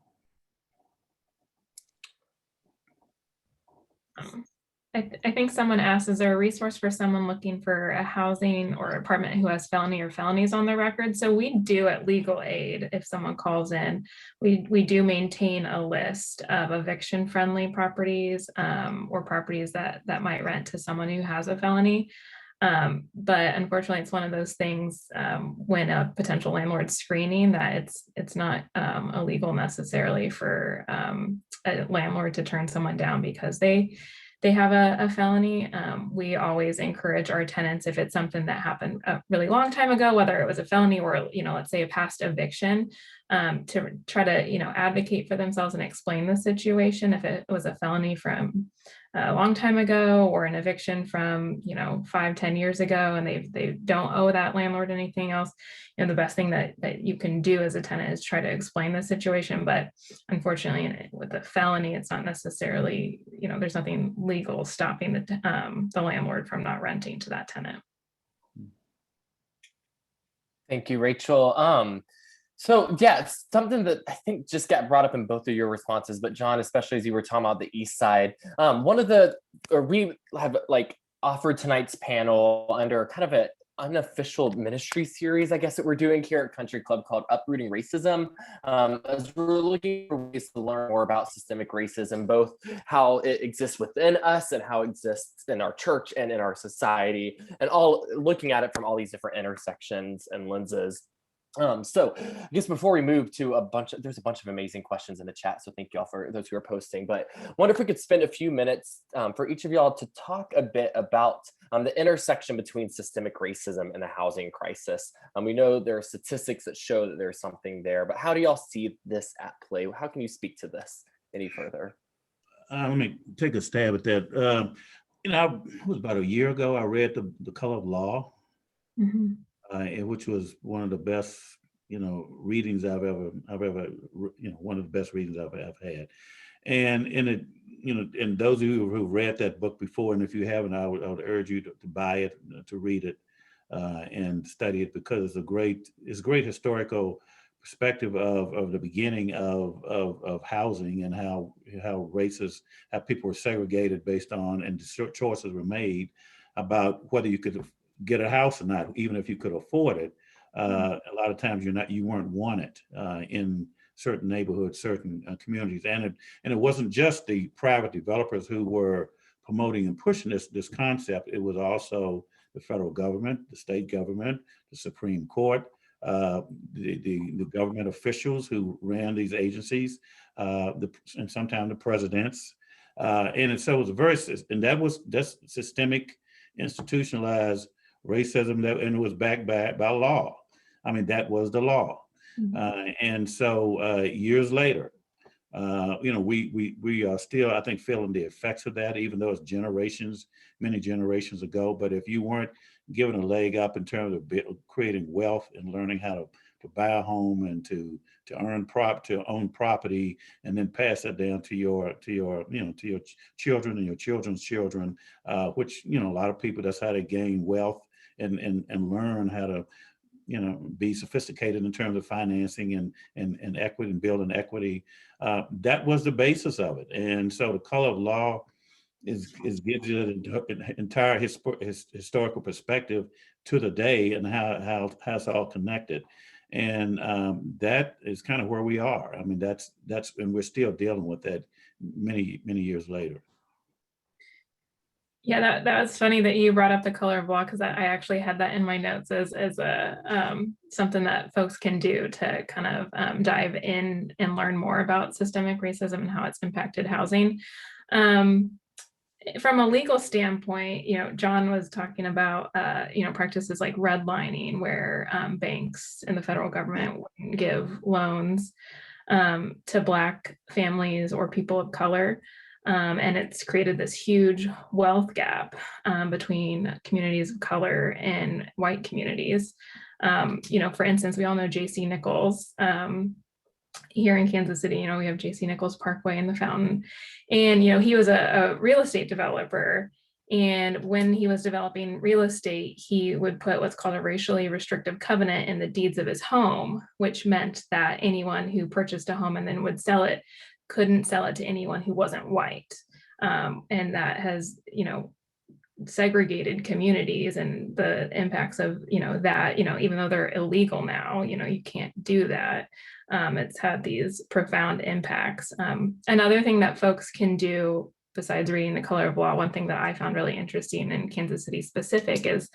I think someone asked, is there a resource for someone looking for a housing or apartment who has felony or felonies on their record? So we do at Legal Aid, if someone calls in, we do maintain a list of eviction friendly properties or properties that might rent to someone who has a felony. But unfortunately, it's one of those things when a potential landlord screening that it's not illegal necessarily for a landlord to turn someone down because they have a felony. We always encourage our tenants, if it's something that happened a really long time ago, whether it was a felony or, you know, let's say a past eviction, to try to, you know, advocate for themselves and explain the situation. If it was a felony from a long time ago or an eviction from, you know, 5-10 years ago, and they don't owe that landlord anything else, you know, the best thing that you can do as a tenant is try to explain the situation. But unfortunately, with a felony, it's not necessarily, you know, there's nothing legal stopping the landlord from not renting to that tenant. Thank you, Rachel. So yeah, it's something that I think just got brought up in both of your responses, but John, especially as you were talking about the East Side, we have like offered tonight's panel under kind of an unofficial ministry series, I guess, that we're doing here at Country Club called Uprooting Racism, as we're looking for ways to learn more about systemic racism, both how it exists within us and how it exists in our church and in our society, and all looking at it from all these different intersections and lenses. So I guess before we move to there's a bunch of amazing questions in the chat. So thank you all for those who are posting, but I wonder if we could spend a few minutes for each of y'all to talk a bit about the intersection between systemic racism and the housing crisis. We know there are statistics that show that there's something there, but how do y'all see this at play? How can you speak to this any further? Let me take a stab at that. You know, it was about a year ago, I read The Color of Law. Mm-hmm. Which was one of the best, you know, readings I've ever, you know, one of the best readings I've had. And in it, you know, and those of you who read that book before, and if you haven't, I would urge you to buy it, to read it, and study it, because it's a great historical perspective of the beginning of housing, and how people were segregated based on, and choices were made about whether you could get a house or not, even if you could afford it. A lot of times you weren't wanted in certain neighborhoods, certain communities, and it wasn't just the private developers who were promoting and pushing this concept. It was also the federal government, the state government, the Supreme Court, the government officials who ran these agencies, and sometimes the presidents. So it was that's systemic, institutionalized racism, and it was backed by law. I mean, that was the law. And so years later, we are still, I think, feeling the effects of that, even though it's many generations ago. But if you weren't given a leg up in terms of creating wealth and learning how to buy a home and to own property, and then pass that down to your children and your children's children, which, a lot of people, that's how they gain wealth and learn how to, be sophisticated in terms of financing and equity and building equity. That was the basis of it. And so the color of law gives you an entire historical perspective to the day and how it's all connected. And that is kind of where we are. I mean, that's and we're still dealing with that many years later. Yeah, that was funny that you brought up the color of law, because I actually had that in my notes as a something that folks can do to kind of dive in and learn more about systemic racism and how it's impacted housing. From a legal standpoint, John was talking about practices like redlining, where banks and the federal government wouldn't give loans to Black families or people of color. And it's created this huge wealth gap between communities of color and white communities. For instance, we all know J.C. Nichols. Here in Kansas City, we have J.C. Nichols Parkway and the Fountain. And, he was a real estate developer. And when he was developing real estate, he would put what's called a racially restrictive covenant in the deeds of his home, which meant that anyone who purchased a home and then would sell it couldn't sell it to anyone who wasn't white. And that has, segregated communities, and the impacts of, that, even though they're illegal now, you can't do that. It's had these profound impacts. Another thing that folks can do besides reading The Color of Law, one thing that I found really interesting in Kansas City specific is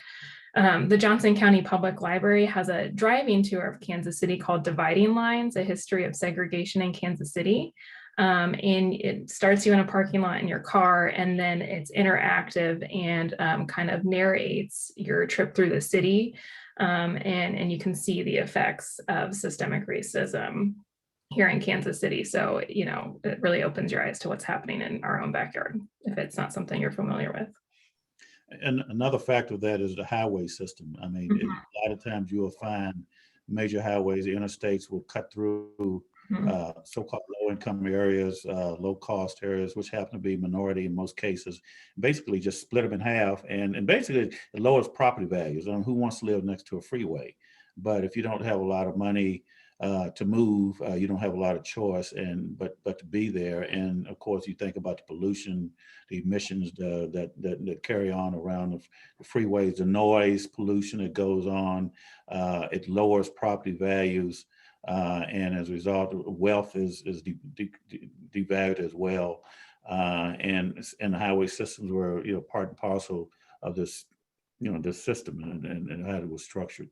the Johnson County Public Library has a driving tour of Kansas City called Dividing Lines, A History of Segregation in Kansas City. And it starts you in a parking lot in your car, and then it's interactive and kind of narrates your trip through the city. And you can see the effects of systemic racism here in Kansas City. So, it really opens your eyes to what's happening in our own backyard, if it's not something you're familiar with. And another factor of that is the highway system. I mean, a lot of times you will find major highways, the interstates will cut through so-called low-income areas, low-cost areas, which happen to be minority in most cases. Basically, just split them in half, and basically it lowers property values. I mean, who wants to live next to a freeway? But if you don't have a lot of money to move, you don't have a lot of choice, but to be there. And of course, you think about the pollution, the emissions that carry on around the freeways, the noise pollution that goes on. It lowers property values. And as a result, wealth is devalued as well. And the highway systems were, part and parcel of this, this system and how it was structured.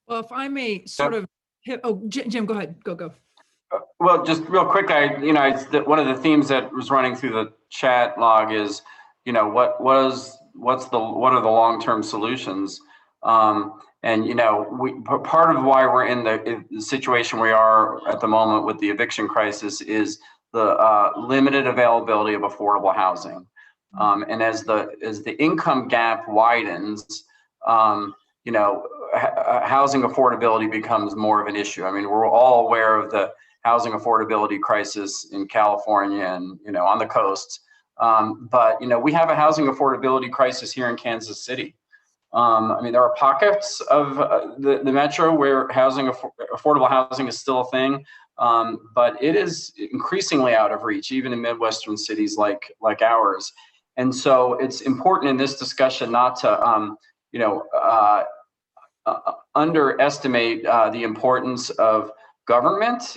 Well, if I may sort of hit, Jim, go ahead, go. Well, just real quick, one of the themes that was running through the chat log is, what are the long-term solutions? And part of why we're in the situation we are at the moment with the eviction crisis is the limited availability of affordable housing. And as the income gap widens, housing affordability becomes more of an issue. I mean, we're all aware of the housing affordability crisis in California and on the coasts, but we have a housing affordability crisis here in Kansas City. I mean, there are pockets of the metro where affordable housing is still a thing, but it is increasingly out of reach, even in Midwestern cities like ours. And so it's important in this discussion not to, underestimate the importance of government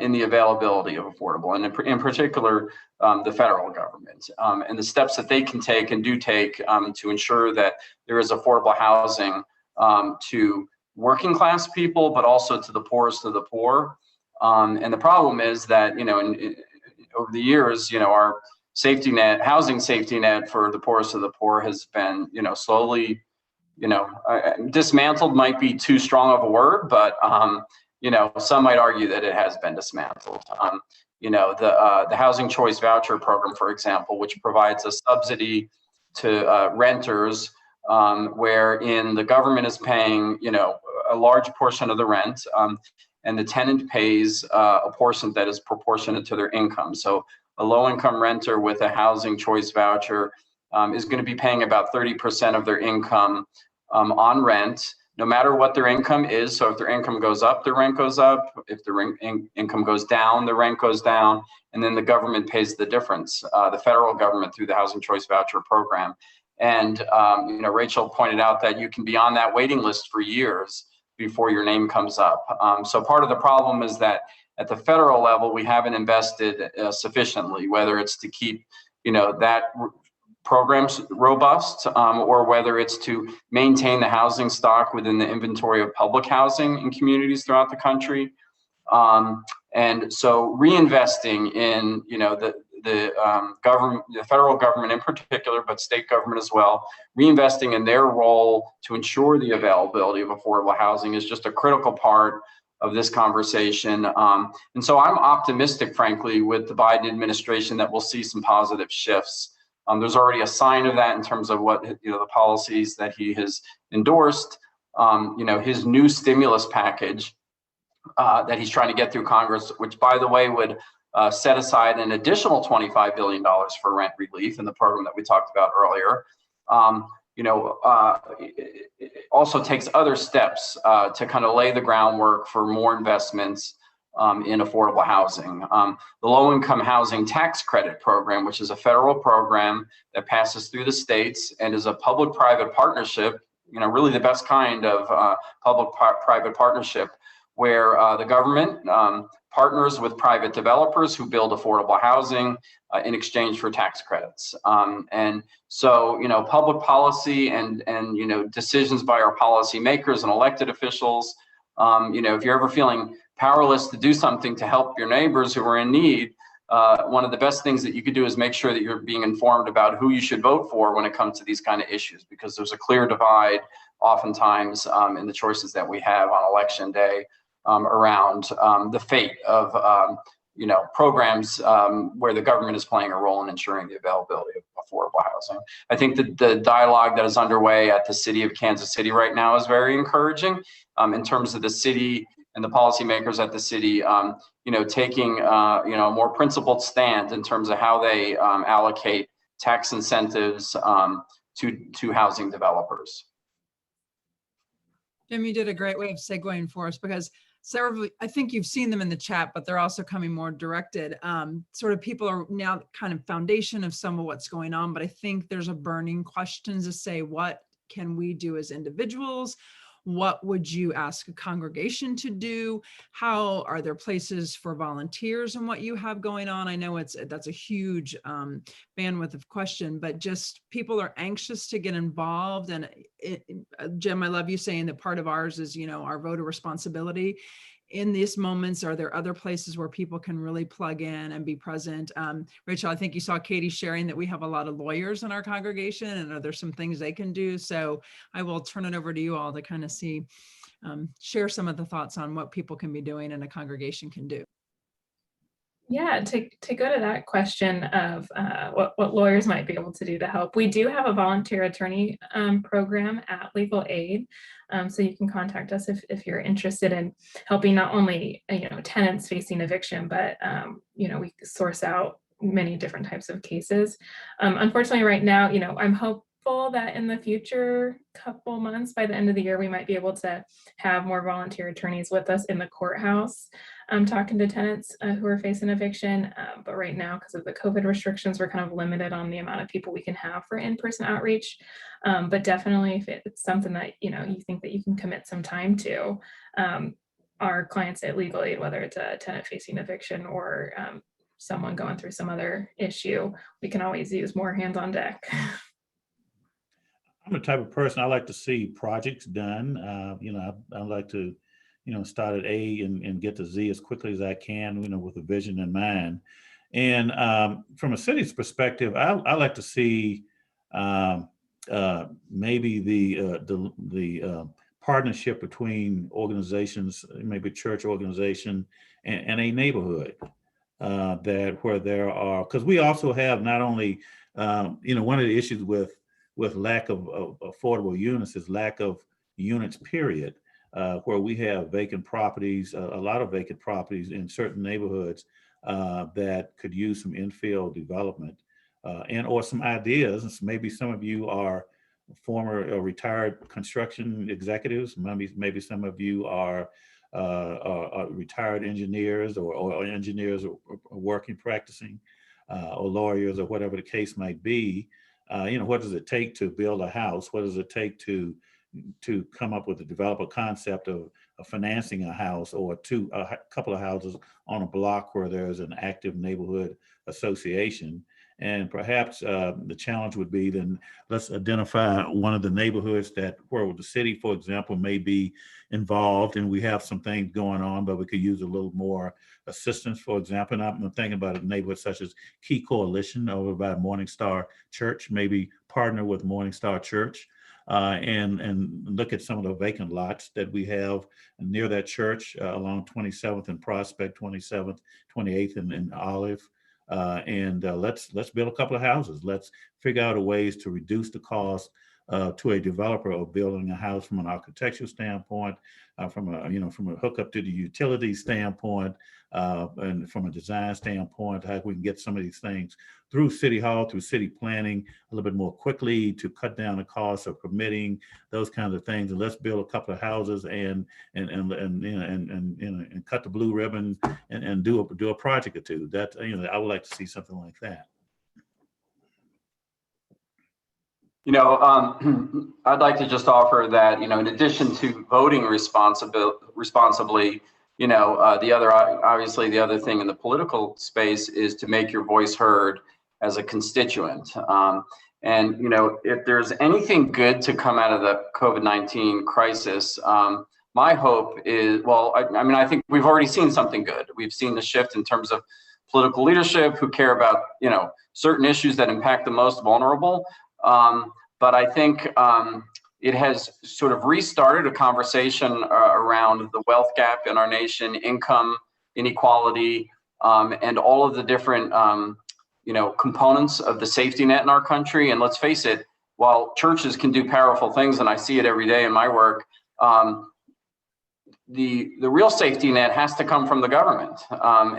in the availability of affordable, and in particular, the federal government, and the steps that they can take and do take to ensure that there is affordable housing to working class people, but also to the poorest of the poor. And the problem is that, over the years, our safety net, housing safety net for the poorest of the poor has been, slowly, dismantled might be too strong of a word, but some might argue that it has been dismantled. The housing choice voucher program, for example, which provides a subsidy to renters, wherein the government is paying, a large portion of the rent, and the tenant pays a portion that is proportionate to their income. So a low-income renter with a housing choice voucher is going to be paying about 30% of their income on rent, no matter what their income is. So if their income goes up, the rent goes up. If the income goes down, the rent goes down. And then the government pays the difference, the federal government, through the housing choice voucher program. And Rachel pointed out that you can be on that waiting list for years before your name comes up. So part of the problem is that at the federal level, we haven't invested sufficiently, whether it's to keep, that programs robust, or whether it's to maintain the housing stock within the inventory of public housing in communities throughout the country. And so reinvesting in, the government, the federal government in particular, but state government as well, reinvesting in their role to ensure the availability of affordable housing is just a critical part of this conversation. And so I'm optimistic, frankly, with the Biden administration that we'll see some positive shifts. There's already a sign of that in terms of what, the policies that he has endorsed. His new stimulus package that he's trying to get through Congress, which, by the way, would set aside an additional $25 billion for rent relief in the program that we talked about earlier. It also takes other steps to kind of lay the groundwork for more investments in affordable housing. The low-income housing tax credit program, which is a federal program that passes through the states and is a public-private partnership, really the best kind of public-private partnership, where the government partners with private developers who build affordable housing in exchange for tax credits. And so, public policy and decisions by our policymakers and elected officials, if you're ever feeling powerless to do something to help your neighbors who are in need, one of the best things that you could do is make sure that you're being informed about who you should vote for when it comes to these kind of issues, because there's a clear divide oftentimes in the choices that we have on election day around the fate of programs where the government is playing a role in ensuring the availability of affordable housing. I think that the dialogue that is underway at the city of Kansas City right now is very encouraging in terms of the city and the policymakers at the city, taking a more principled stand in terms of how they allocate tax incentives to housing developers. Jim, you did a great way of segueing for us, because several, I think you've seen them in the chat, but they're also coming more directed. Sort of people are now kind of foundation of some of what's going on, but I think there's a burning question to say, what can we do as individuals? What would you ask a congregation to do? How are there places for volunteers and what you have going on? I know that's a huge bandwidth of question, but just people are anxious to get involved. And Jim, I love you saying that part of ours is, our voter responsibility. In these moments, are there other places where people can really plug in and be present? Rachel, I think you saw Katie sharing that we have a lot of lawyers in our congregation, and are there some things they can do? So I will turn it over to you all to kind of share some of the thoughts on what people can be doing and a congregation can do. Yeah, to go to that question of what lawyers might be able to do to help, we do have a volunteer attorney program at Legal Aid, so you can contact us if you're interested in helping not only tenants facing eviction, but we source out many different types of cases. Unfortunately, right now, I'm hopeful that in the future couple months, by the end of the year, we might be able to have more volunteer attorneys with us in the courthouse talking to tenants who are facing eviction. But right now, because of the COVID restrictions, we're kind of limited on the amount of people we can have for in-person outreach. But definitely, if it's something that you think that you can commit some time to, our clients at legal aid, whether it's a tenant facing eviction or someone going through some other issue, we can always use more hands on deck. I'm the type of person, I like to see projects done. I like to, start at A and get to Z as quickly as I can, with a vision in mind. And from a city's perspective, I like to see maybe the partnership between organizations, maybe church organization and a neighborhood where there are, because we also have not only, one of the issues with lack of affordable units is lack of units, period, where we have vacant properties, a lot of vacant properties in certain neighborhoods that could use some infill development and or some ideas. Maybe some of you are former or retired construction executives. Maybe some of you are retired engineers or engineers or working, practicing, or lawyers or whatever the case might be. What does it take to build a house? What does it take to come up with a develop a concept of financing a house or a couple of houses on a block where there's an active neighborhood association? And perhaps the challenge would be then let's identify one of the neighborhoods where the city, for example, may be involved, and we have some things going on, but we could use a little more assistance. For example, and I'm thinking about a neighborhood such as Key Coalition over by Morningstar Church, maybe partner with Morningstar Church and look at some of the vacant lots that we have near that church along 27th and Prospect, 27th, 28th and Olive. Let's build a couple of houses. Let's figure out ways to reduce the cost to a developer of building a house from an architectural standpoint, from a hookup to the utility standpoint, and from a design standpoint, how we can get some of these things through City Hall, through city planning a little bit more quickly to cut down the cost of permitting, those kinds of things. And let's build a couple of houses and cut the blue ribbon and do a project or two. That I would like to see something like that. I'd like to just offer that, in addition to voting responsibly, the other thing in the political space is to make your voice heard as a constituent. If there's anything good to come out of the COVID-19 crisis, my hope is, I think we've already seen something good. We've seen the shift in terms of political leadership who care about, certain issues that impact the most vulnerable. But I think it has sort of restarted a conversation around the wealth gap in our nation, income inequality, and all of the different, components of the safety net in our country. And let's face it, while churches can do powerful things, and I see it every day in my work, the real safety net has to come from the government.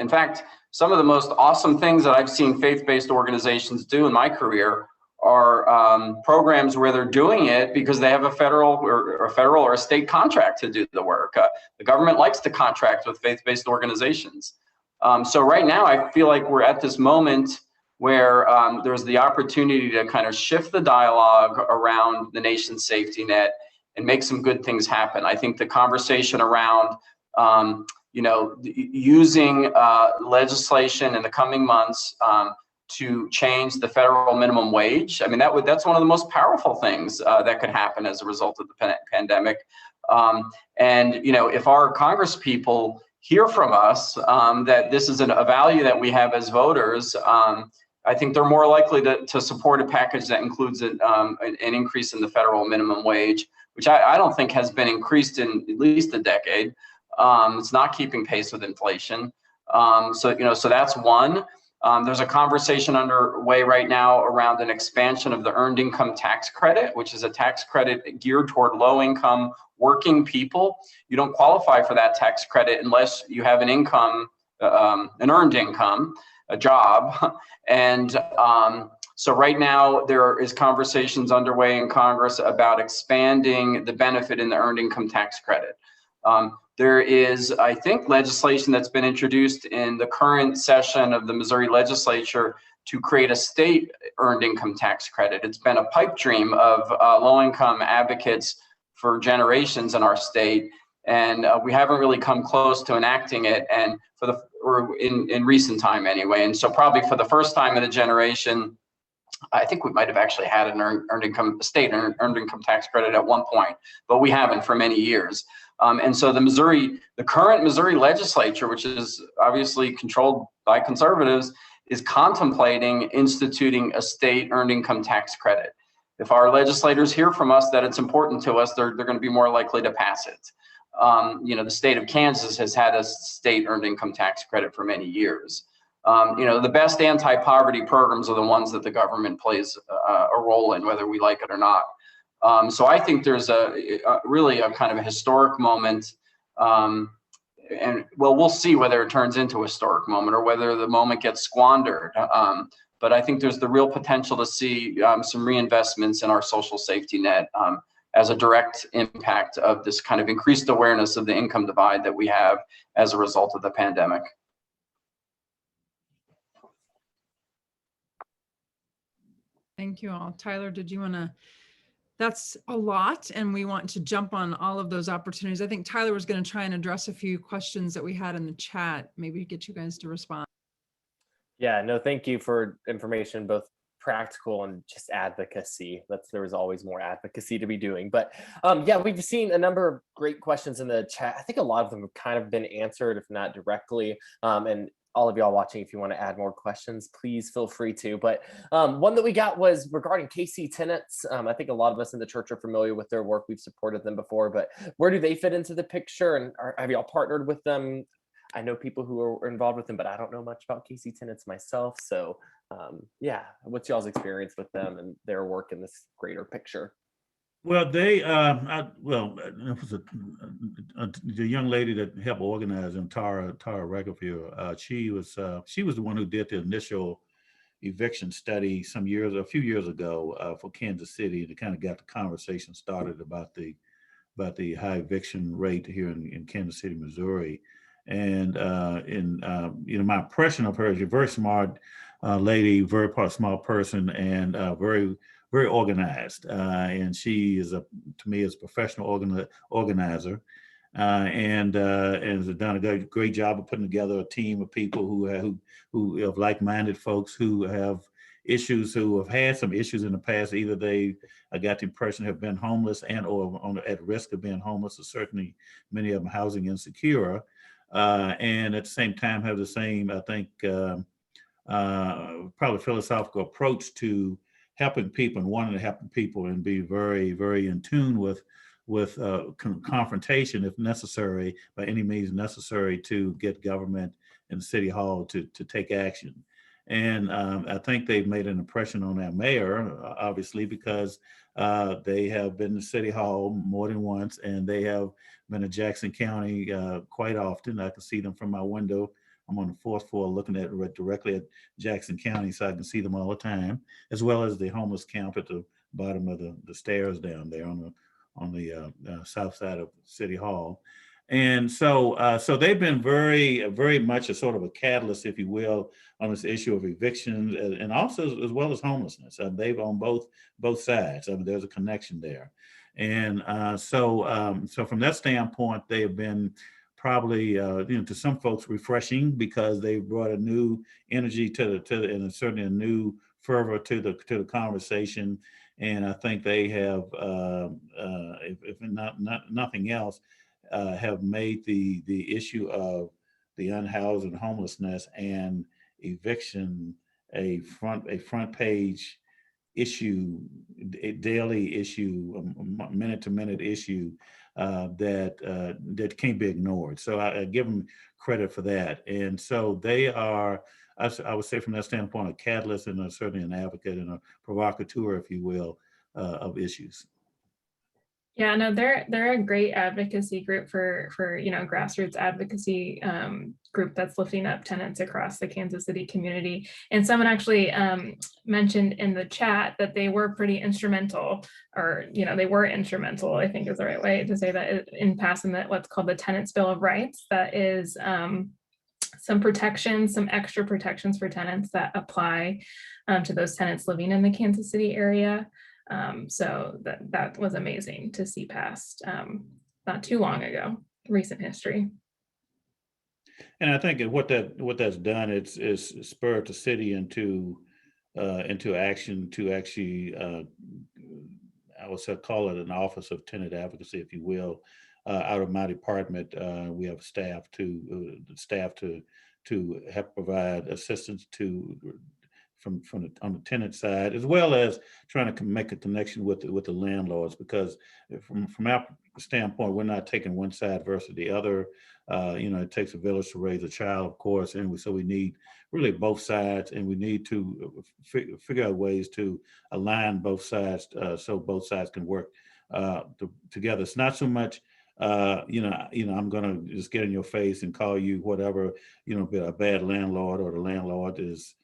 In fact, some of the most awesome things that I've seen faith-based organizations do in my career are programs where they're doing it because they have a federal or a state contract to do the work. The government likes to contract with faith-based organizations. So right now, I feel like we're at this moment where there's the opportunity to kind of shift the dialogue around the nation's safety net and make some good things happen. I think the conversation around using legislation in the coming months to change the federal minimum wage. I mean, that's one of the most powerful things that could happen as a result of the pandemic. If our Congress people hear from us that this is a value that we have as voters, I think they're more likely to support a package that includes an increase in the federal minimum wage, which I don't think has been increased in at least a decade. It's not keeping pace with inflation. So that's one. There's a conversation underway right now around an expansion of the earned income tax credit, which is a tax credit geared toward low-income working people. You don't qualify for that tax credit unless you have an income, an earned income, a job. And so right now there is conversations underway in Congress about expanding the benefit in the earned income tax credit. There is, I think, legislation that's been introduced in the current session of the Missouri legislature to create a state earned income tax credit. It's been a pipe dream of low-income advocates for generations in our state. and we haven't really come close to enacting it, and in recent time anyway. And so probably for the first time in a generation, I think we might have actually had an earned income tax credit at one point, but we haven't for many years. And so the current Missouri legislature, which is obviously controlled by conservatives, is contemplating instituting a state earned income tax credit. If our legislators hear from us that it's important to us, they're going to be more likely to pass it. The state of Kansas has had a state earned income tax credit for many years. The best anti-poverty programs are the ones that the government plays a role in, whether we like it or not. So I think there's really a kind of a historic moment, and we'll see whether it turns into a historic moment or whether the moment gets squandered. But I think there's the real potential to see some reinvestments in our social safety net as a direct impact of this kind of increased awareness of the income divide that we have as a result of the pandemic. Thank you all. Tyler, did you want to? That's a lot, and we want to jump on all of those opportunities. I think Tyler was going to try and address a few questions that we had in the chat, maybe get you guys to respond. Yeah, no, thank you for information, both practical and just advocacy. There was always more advocacy to be doing. But yeah, we've seen a number of great questions in the chat. I think a lot of them have kind of been answered, if not directly. And all of y'all watching, if you want to add more questions, please feel free to. But one that we got was regarding KC Tenants. I think a lot of us in the church are familiar with their work. We've supported them before, but where do they fit into the picture? And have y'all partnered with them? I know people who are involved with them, but I don't know much about KC Tenants myself. So yeah, what's y'all's experience with them and their work in this greater picture? Well, it was the young lady that helped organize them, Tara Reckerfield. She was the one who did the initial eviction study a few years ago for Kansas City, to kind of got the conversation started about the high eviction rate here in Kansas City, Missouri. And my impression of her is a very smart lady, very smart person, and very organized. And she is to me is a professional organizer, and has done a great job of putting together a team of people who have like-minded folks who have issues, who have had some issues in the past. Either I got the impression, have been homeless or at risk of being homeless, or certainly many of them housing insecure. And at the same time have the same, I think, probably philosophical approach to helping people and wanting to help people, and be very, very in tune with confrontation, if necessary, by any means necessary, to get government and City Hall to take action. And I think they've made an impression on our mayor, obviously, because they have been to City Hall more than once, and they have been to Jackson County quite often. I can see them from my window. I'm on the 4th floor looking directly at Jackson County, so I can see them all the time, as well as the homeless camp at the bottom of the stairs down there on the south side of City Hall. And so they've been very, very much a sort of a catalyst, if you will, on this issue of evictions, and also as well as homelessness. They've on both sides. I mean, there's a connection there. And so from that standpoint, they have been probably to some folks refreshing, because they brought a new energy and certainly a new fervor to the conversation. And I think they have, if nothing else, have made the issue of the unhoused and homelessness and eviction a front page issue, a daily issue, a minute-to-minute issue that can't be ignored. So I give them credit for that. And so they are, I would say, from that standpoint, a catalyst and certainly an advocate and a provocateur, if you will, of issues. Yeah, no, they're a great advocacy group for grassroots advocacy group that's lifting up tenants across the Kansas City community. And someone actually mentioned in the chat that they were pretty instrumental, or they were instrumental, I think is the right way to say that, in passing what's called the Tenants Bill of Rights. That is some protections, some extra protections for tenants that apply to those tenants living in the Kansas City area. So that was amazing to see passed not too long ago. recent history. And I think what that's done, is spurred the city into action to actually, I would say, call it an office of tenant advocacy, if you will. Out of my department, we have staff to help provide assistance on the tenant side, as well as trying to make a connection with the landlords, because from our standpoint, we're not taking one side versus the other. It takes a village to raise a child, of course, and so we need really both sides, and we need to figure out ways to align both sides, so both sides can work together. It's not so much I'm gonna just get in your face and call you whatever, a bad landlord, or the landlord is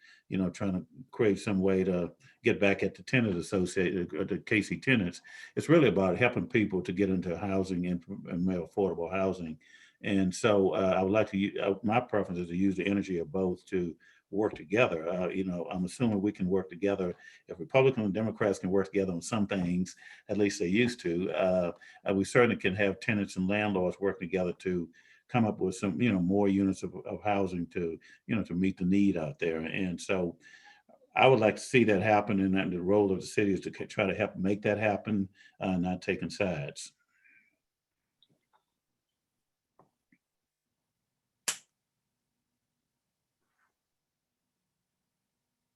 trying to create some way to get back at the tenant associated, or the KC tenants. It's really about helping people to get into housing and more affordable housing. And so I would like to, my preference is to use the energy of both to work together. I'm assuming we can work together. If Republicans and Democrats can work together on some things, at least they used to, we certainly can have tenants and landlords work together to come up with some, more units of housing to meet the need out there. And so I would like to see that happen, and the role of the city is to try to help make that happen, not taking sides.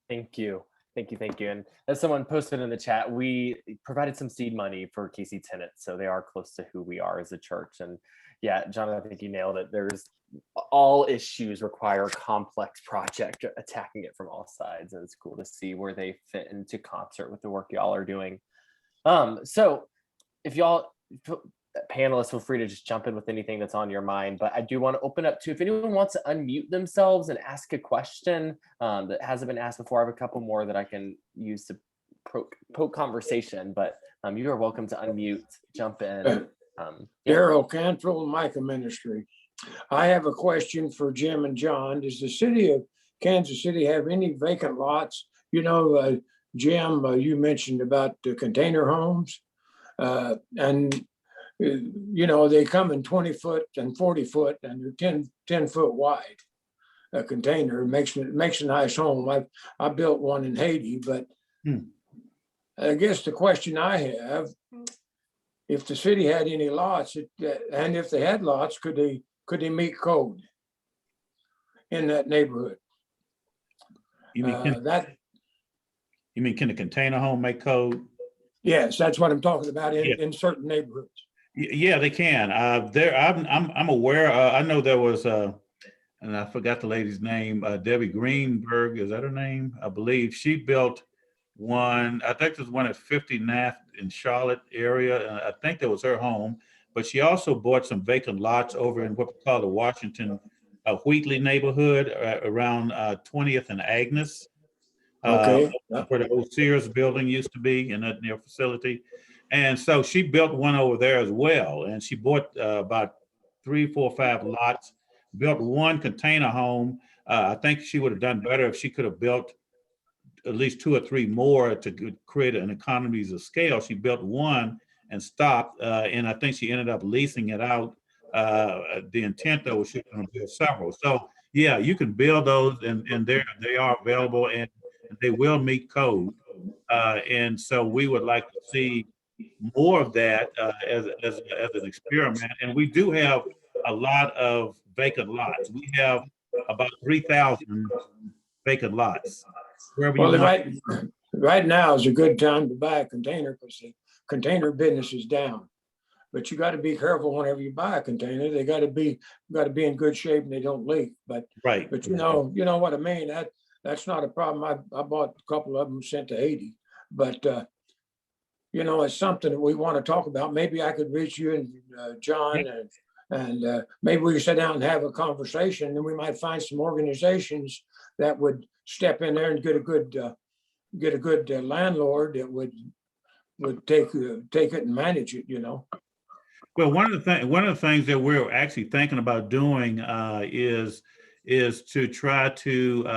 Thank you. Thank you. Thank you. And as someone posted in the chat, we provided some seed money for KC tenants, so they are close to who we are as a church. And yeah, John, I think you nailed it. There's all issues require a complex project, attacking it from all sides. And it's cool to see where they fit into concert with the work y'all are doing. So if y'all panelists, feel free to just jump in with anything that's on your mind, but I do want to open up to, if anyone wants to unmute themselves and ask a question that hasn't been asked before. I have a couple more that I can use to poke conversation, but you are welcome to unmute, jump in. Daryl Cantrell, Micah Ministry. I have a question for Jim and John. Does the city of Kansas City have any vacant lots? Jim, you mentioned about the container homes, and they come in 20 foot and 40 foot, and they're 10 foot wide. A container makes a nice home. I built one in Haiti, but I guess the question I have, if the city had any lots, and if they had lots, could they meet code in that neighborhood? You mean can a container home make code? Yes, that's what I'm talking about in certain neighborhoods. Yeah, they can. I'm aware. I know there was and I forgot the lady's name. Debbie Greenberg, is that her name? I believe she built one. I think there's one at 59th in Charlotte area. I think that was her home, but she also bought some vacant lots over in what we call the Washington Wheatley neighborhood, around 20th and Agnes. Okay. Where the old Sears building used to be in that near facility. And so she built one over there as well. And she bought about 3, 4, 5 lots, built one container home. I think she would have done better if she could have built at least 2 or 3 more to create an economies of scale. She built one and stopped. And I think she ended up leasing it out. The intent though was she was going to build several. So yeah, you can build those, and they are available, and they will meet code. And so we would like to see more of that as an experiment. And we do have a lot of vacant lots. We have about 3,000 vacant lots. Well, right now is a good time to buy a container because the container business is down. But you got to be careful whenever you buy a container. They got to be in good shape and they don't leak. But you know what I mean. That's not a problem. I bought a couple of them sent to Haiti. But it's something that we want to talk about. Maybe I could reach you and John, and maybe we could sit down and have a conversation, and we might find some organizations that would step in there and get a good landlord that would take it and manage it. Well, one of the things that we're actually thinking about doing is to try to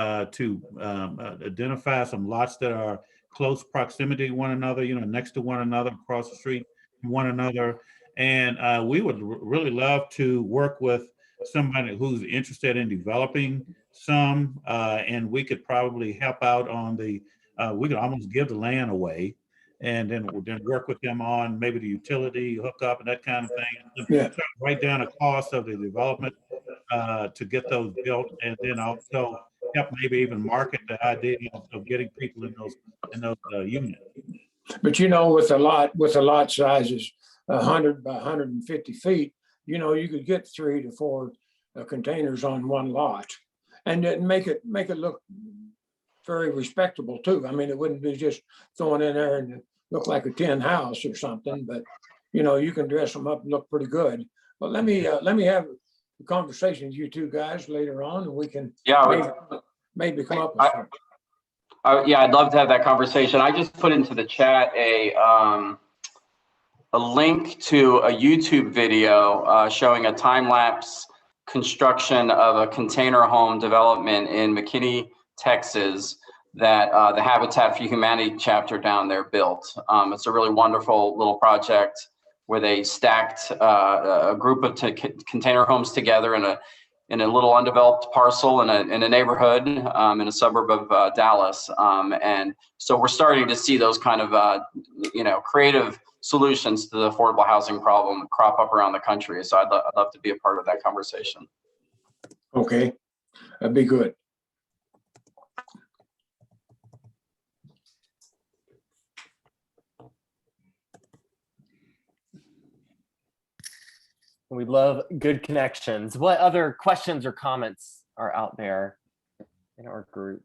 identify some lots that are close proximity to one another, next to one another, across the street from one another, And we would really love to work with somebody who's interested in developing some, and we could probably help out on the, we could almost give the land away and then work with them on maybe the utility hookup and that kind of thing. Yeah. Write down a cost of the development to get those built, and then also help maybe even market the idea of getting people in those units. But you know, with a lot sizes, 100 by 150 feet, you know, you could get 3 to 4 containers on one lot, and then make it look very respectable too. I mean, it wouldn't be just throwing in there and look like a tin house or something, but you know, you can dress them up and look pretty good. But let me have a conversation with you two guys later on, and we can maybe come up with something. Yeah, I'd love to have that conversation. I just put into the chat a link to a YouTube video showing a time-lapse construction of a container home development in McKinney, Texas, that the Habitat for Humanity chapter down there built. It's a really wonderful little project where they stacked a group of container homes together in a little undeveloped parcel in a neighborhood in a suburb of Dallas. And so we're starting to see those kind of creative solutions to the affordable housing problem crop up around the country. So I'd love to be a part of that conversation. Okay, that'd be good. We love good connections. What other questions or comments are out there in our group?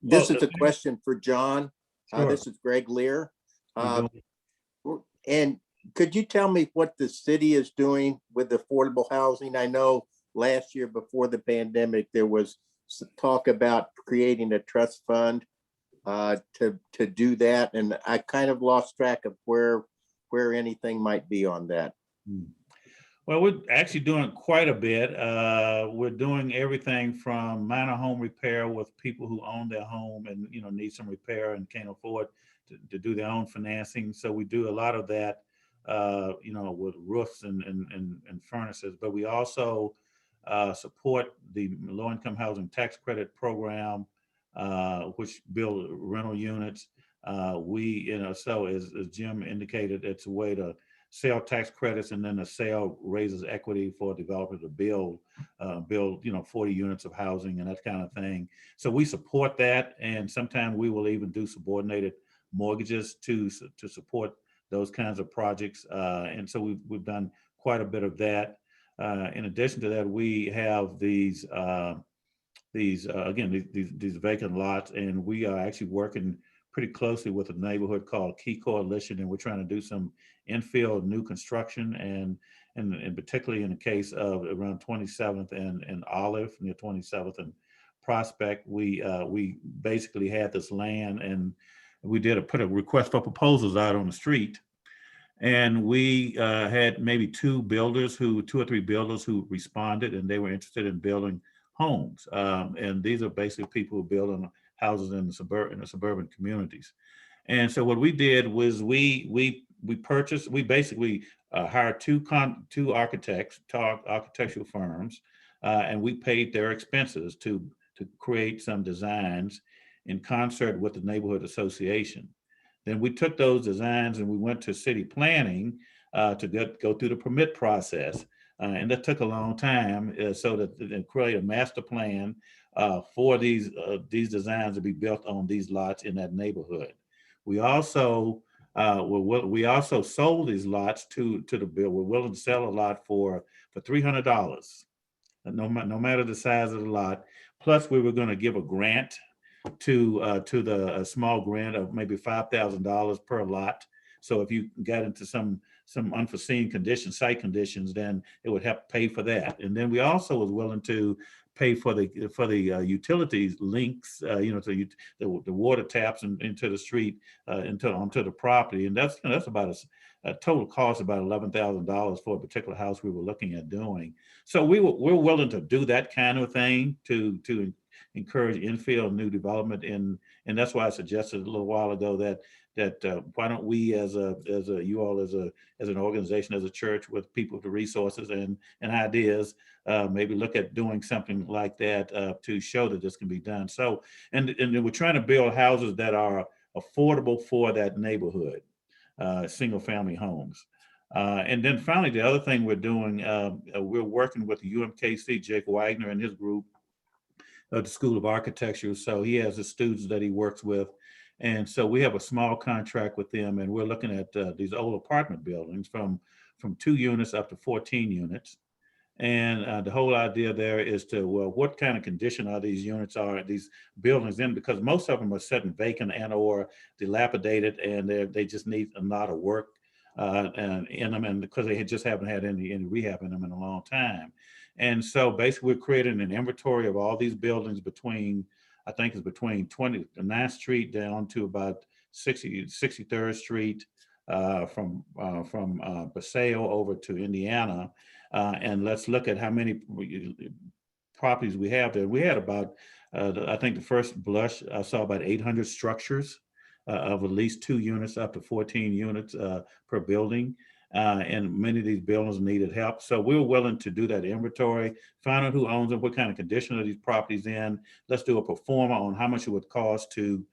This is a question for John. Sure. This is Greg Lear. And could you tell me what the city is doing with affordable housing? I know last year before the pandemic, there was talk about creating a trust fund to do that. And I kind of lost track of where anything might be on that. Well, we're actually doing quite a bit. We're doing everything from minor home repair with people who own their home and need some repair and can't afford to do their own financing. So we do a lot of that, with roofs and furnaces. But we also support the low-income housing tax credit program, which build rental units. So as Jim indicated, it's a way to sell tax credits, and then the sale raises equity for a developer to build 40 units of housing and that kind of thing. So we support that, and sometimes we will even do subordinated mortgages to support those kinds of projects. And so we've done quite a bit of that. In addition to that, we have these vacant lots, and we are actually working pretty closely with a neighborhood called Key Coalition, and we're trying to do some infill new construction, and particularly in the case of around 27th and Olive, near 27th and Prospect, we basically had this land, and we put a request for proposals out on the street, and we had maybe two or three builders who responded, and they were interested in building homes, and these are basically people who build houses in the suburban communities. And so what we did was we basically hired two architectural firms, and we paid their expenses to create some designs in concert with the neighborhood association. Then we took those designs and we went to city planning to go through the permit process. And that took a long time, so that they create a master plan for these designs to be built on these lots in that neighborhood. We also sold these lots to the bill. We're willing to sell a lot for $300, no matter the size of the lot. Plus, we were going to give a grant a small grant of maybe $5,000 per lot. So if you got into some unforeseen site conditions, then it would help pay for that. And then we also was willing to pay for the utilities links, to the water taps into the street, onto the property. And that's about a total cost about $11,000 for a particular house we were looking at doing. So we're willing to do that kind of thing to encourage infill new development, and that's why I suggested a little while ago that why don't we as an organization, as a church with people with the resources and ideas, maybe look at doing something like that to show that this can be done. So, and we're trying to build houses that are affordable for that neighborhood, single family homes. And then finally, the other thing we're doing, we're working with the UMKC, Jake Wagner and his group of the School of Architecture. So he has the students that he works with. And so we have a small contract with them, and we're looking at these old apartment buildings from 2 units up to 14 units. And the whole idea there is to, well, what kind of condition are these units, are these buildings in? Because most of them are sitting vacant and or dilapidated, and they just need a lot of work and in them, and because they just haven't had any rehab in them in a long time. And so basically we're creating an inventory of all these buildings between, I think it's between 29th Street down to about 63rd Street, from Paseo over to Indiana. And let's look at how many properties we have there. We had about, I think the first blush, I saw about 800 structures of at least 2 units up to 14 units per building. And many of these buildings needed help. So we're willing to do that inventory, find out who owns them, what kind of condition are these properties in. Let's do a pro forma on how much it would cost to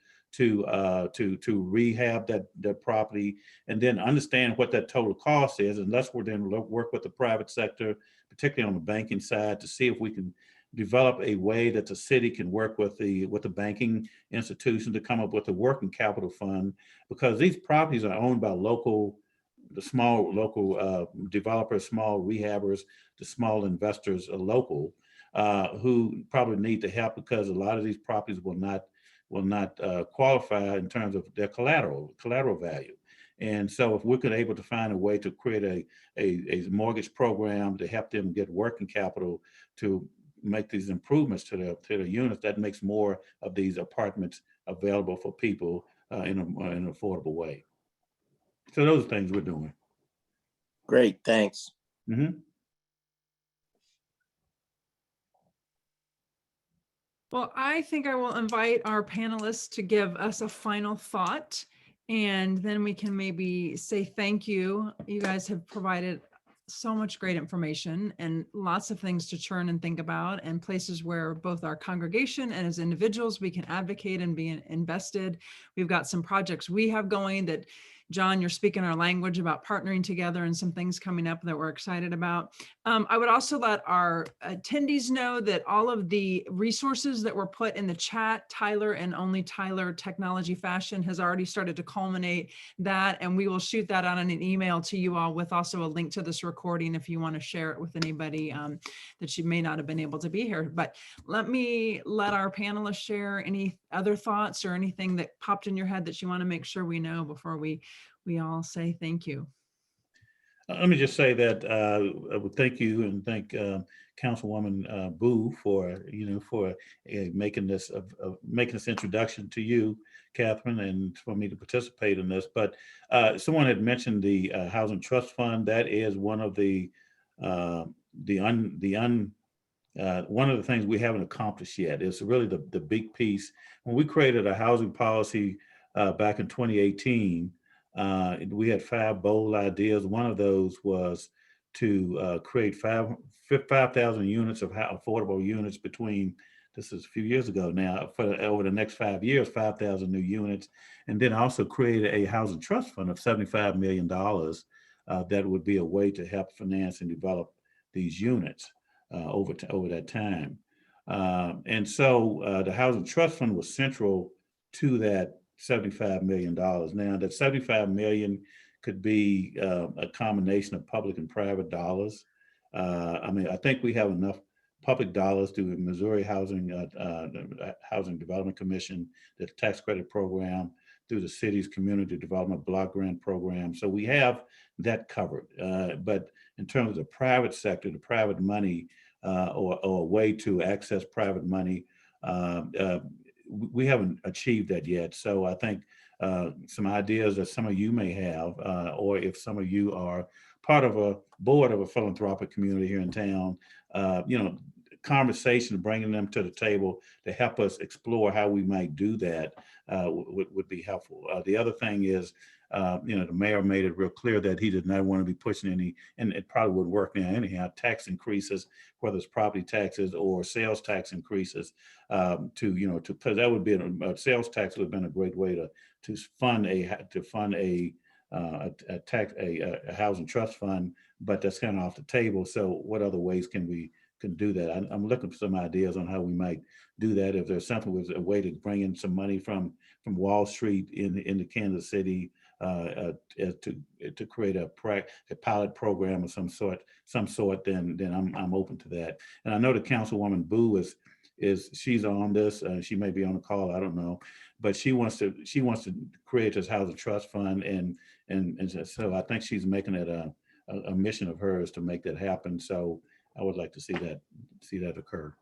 rehab that property, and then understand what that total cost is. And let's then work with the private sector, particularly on the banking side, to see if we can develop a way that the city can work with the banking institution to come up with a working capital fund, because these properties are owned by the small local developers, small rehabbers, the small investors are local, who probably need the help, because a lot of these properties will not qualify in terms of their collateral value. And so if we're able to find a way to create a mortgage program to help them get working capital to make these improvements to their units, that makes more of these apartments available for people in an affordable way. So those are things we're doing. Great, thanks. Mm-hmm. Well, I think I will invite our panelists to give us a final thought, and then we can maybe say thank you. You guys have provided so much great information and lots of things to churn and think about, and places where both our congregation and as individuals we can advocate and be invested. We've got some projects we have going that, John, you're speaking our language about partnering together, and some things coming up that we're excited about. I would also let our attendees know that all of the resources that were put in the chat, Tyler and only Tyler Technology Fashion has already started to culminate that, and we will shoot that out on an email to you all with also a link to this recording if you want to share it with anybody that you may not have been able to be here. But let our panelists share any other thoughts or anything that popped in your head that you want to make sure we know before we all say thank you. Let me just say that I would thank you and thank Councilwoman Boo for making this introduction to you, Catherine, and for me to participate in this. But someone had mentioned the Housing Trust Fund. That is one of the one of the things we haven't accomplished yet. It's really the big piece. When we created a housing policy back in 2018. We had 5 bold ideas. One of those was to create 5,000 units of affordable units between, this is a few years ago now, over the next 5 years, 5,000 new units. And then also create a housing trust fund of $75 million that would be a way to help finance and develop these units over that time. And so the housing trust fund was central to that $75 million. Now that $75 million could be a combination of public and private dollars. I think we have enough public dollars through the Missouri Housing Development Commission, the tax credit program, through the city's community development block grant program. So we have that covered. But in terms of the private sector, the private money or a way to access private money, we haven't achieved that yet. So I think some ideas that some of you may have, or if some of you are part of a board of a philanthropic community here in town, conversation, bringing them to the table to help us explore how we might do that would be helpful. The other thing is, the mayor made it real clear that he did not want to be pushing any, and it probably would work now anyhow, tax increases, whether it's property taxes or sales tax increases, because that would be a sales tax would have been a great way to fund a housing trust fund, but that's kind of off the table. So what other ways can we do that? I'm looking for some ideas on how we might do that. If there's something with a way to bring in some money from Wall Street into Kansas City to create a pilot program of some sort, then I'm open to that. And I know the Councilwoman Boo she's on this. She may be on the call, I don't know, but she wants to create this housing trust fund, and so I think she's making it a mission of hers to make that happen. So I would like to see that occur.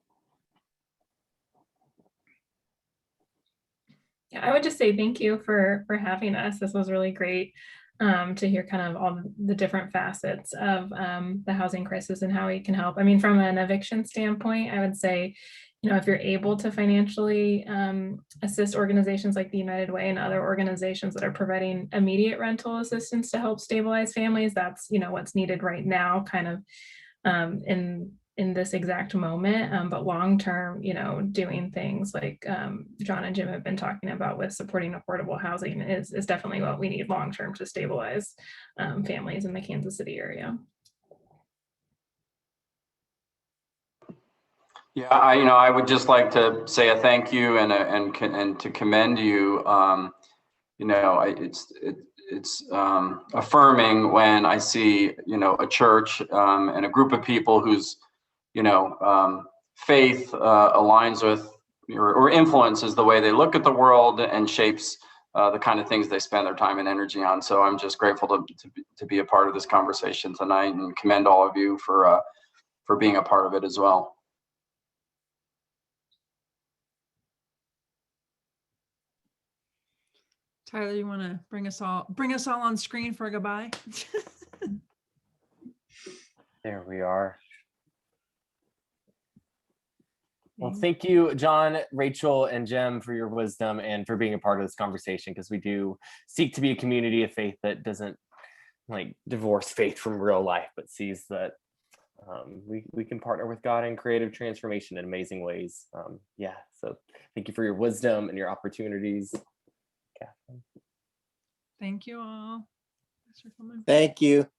Yeah, I would just say thank you for having us. This was really great to hear kind of all the different facets of the housing crisis and how we can help. I mean, from an eviction standpoint, I would say, if you're able to financially assist organizations like the United Way and other organizations that are providing immediate rental assistance to help stabilize families, that's, what's needed right now, kind of in this exact moment. But long-term, doing things like John and Jim have been talking about with supporting affordable housing is definitely what we need long-term to stabilize families in the Kansas City area. Yeah, I would just like to say a thank you and to commend you. It's affirming when I see a church and a group of people whose faith aligns with or influences the way they look at the world and shapes the kind of things they spend their time and energy on. So I'm just grateful to be a part of this conversation tonight, and commend all of you for being a part of it as well. Tyler, you want to bring us all on screen for a goodbye? There we are. Well, thank you, John, Rachel, and Jim, for your wisdom and for being a part of this conversation, because we do seek to be a community of faith that doesn't divorce faith from real life, but sees that we can partner with God in creative transformation in amazing ways. So thank you for your wisdom and your opportunities. Catherine. Thank you all. Thank you.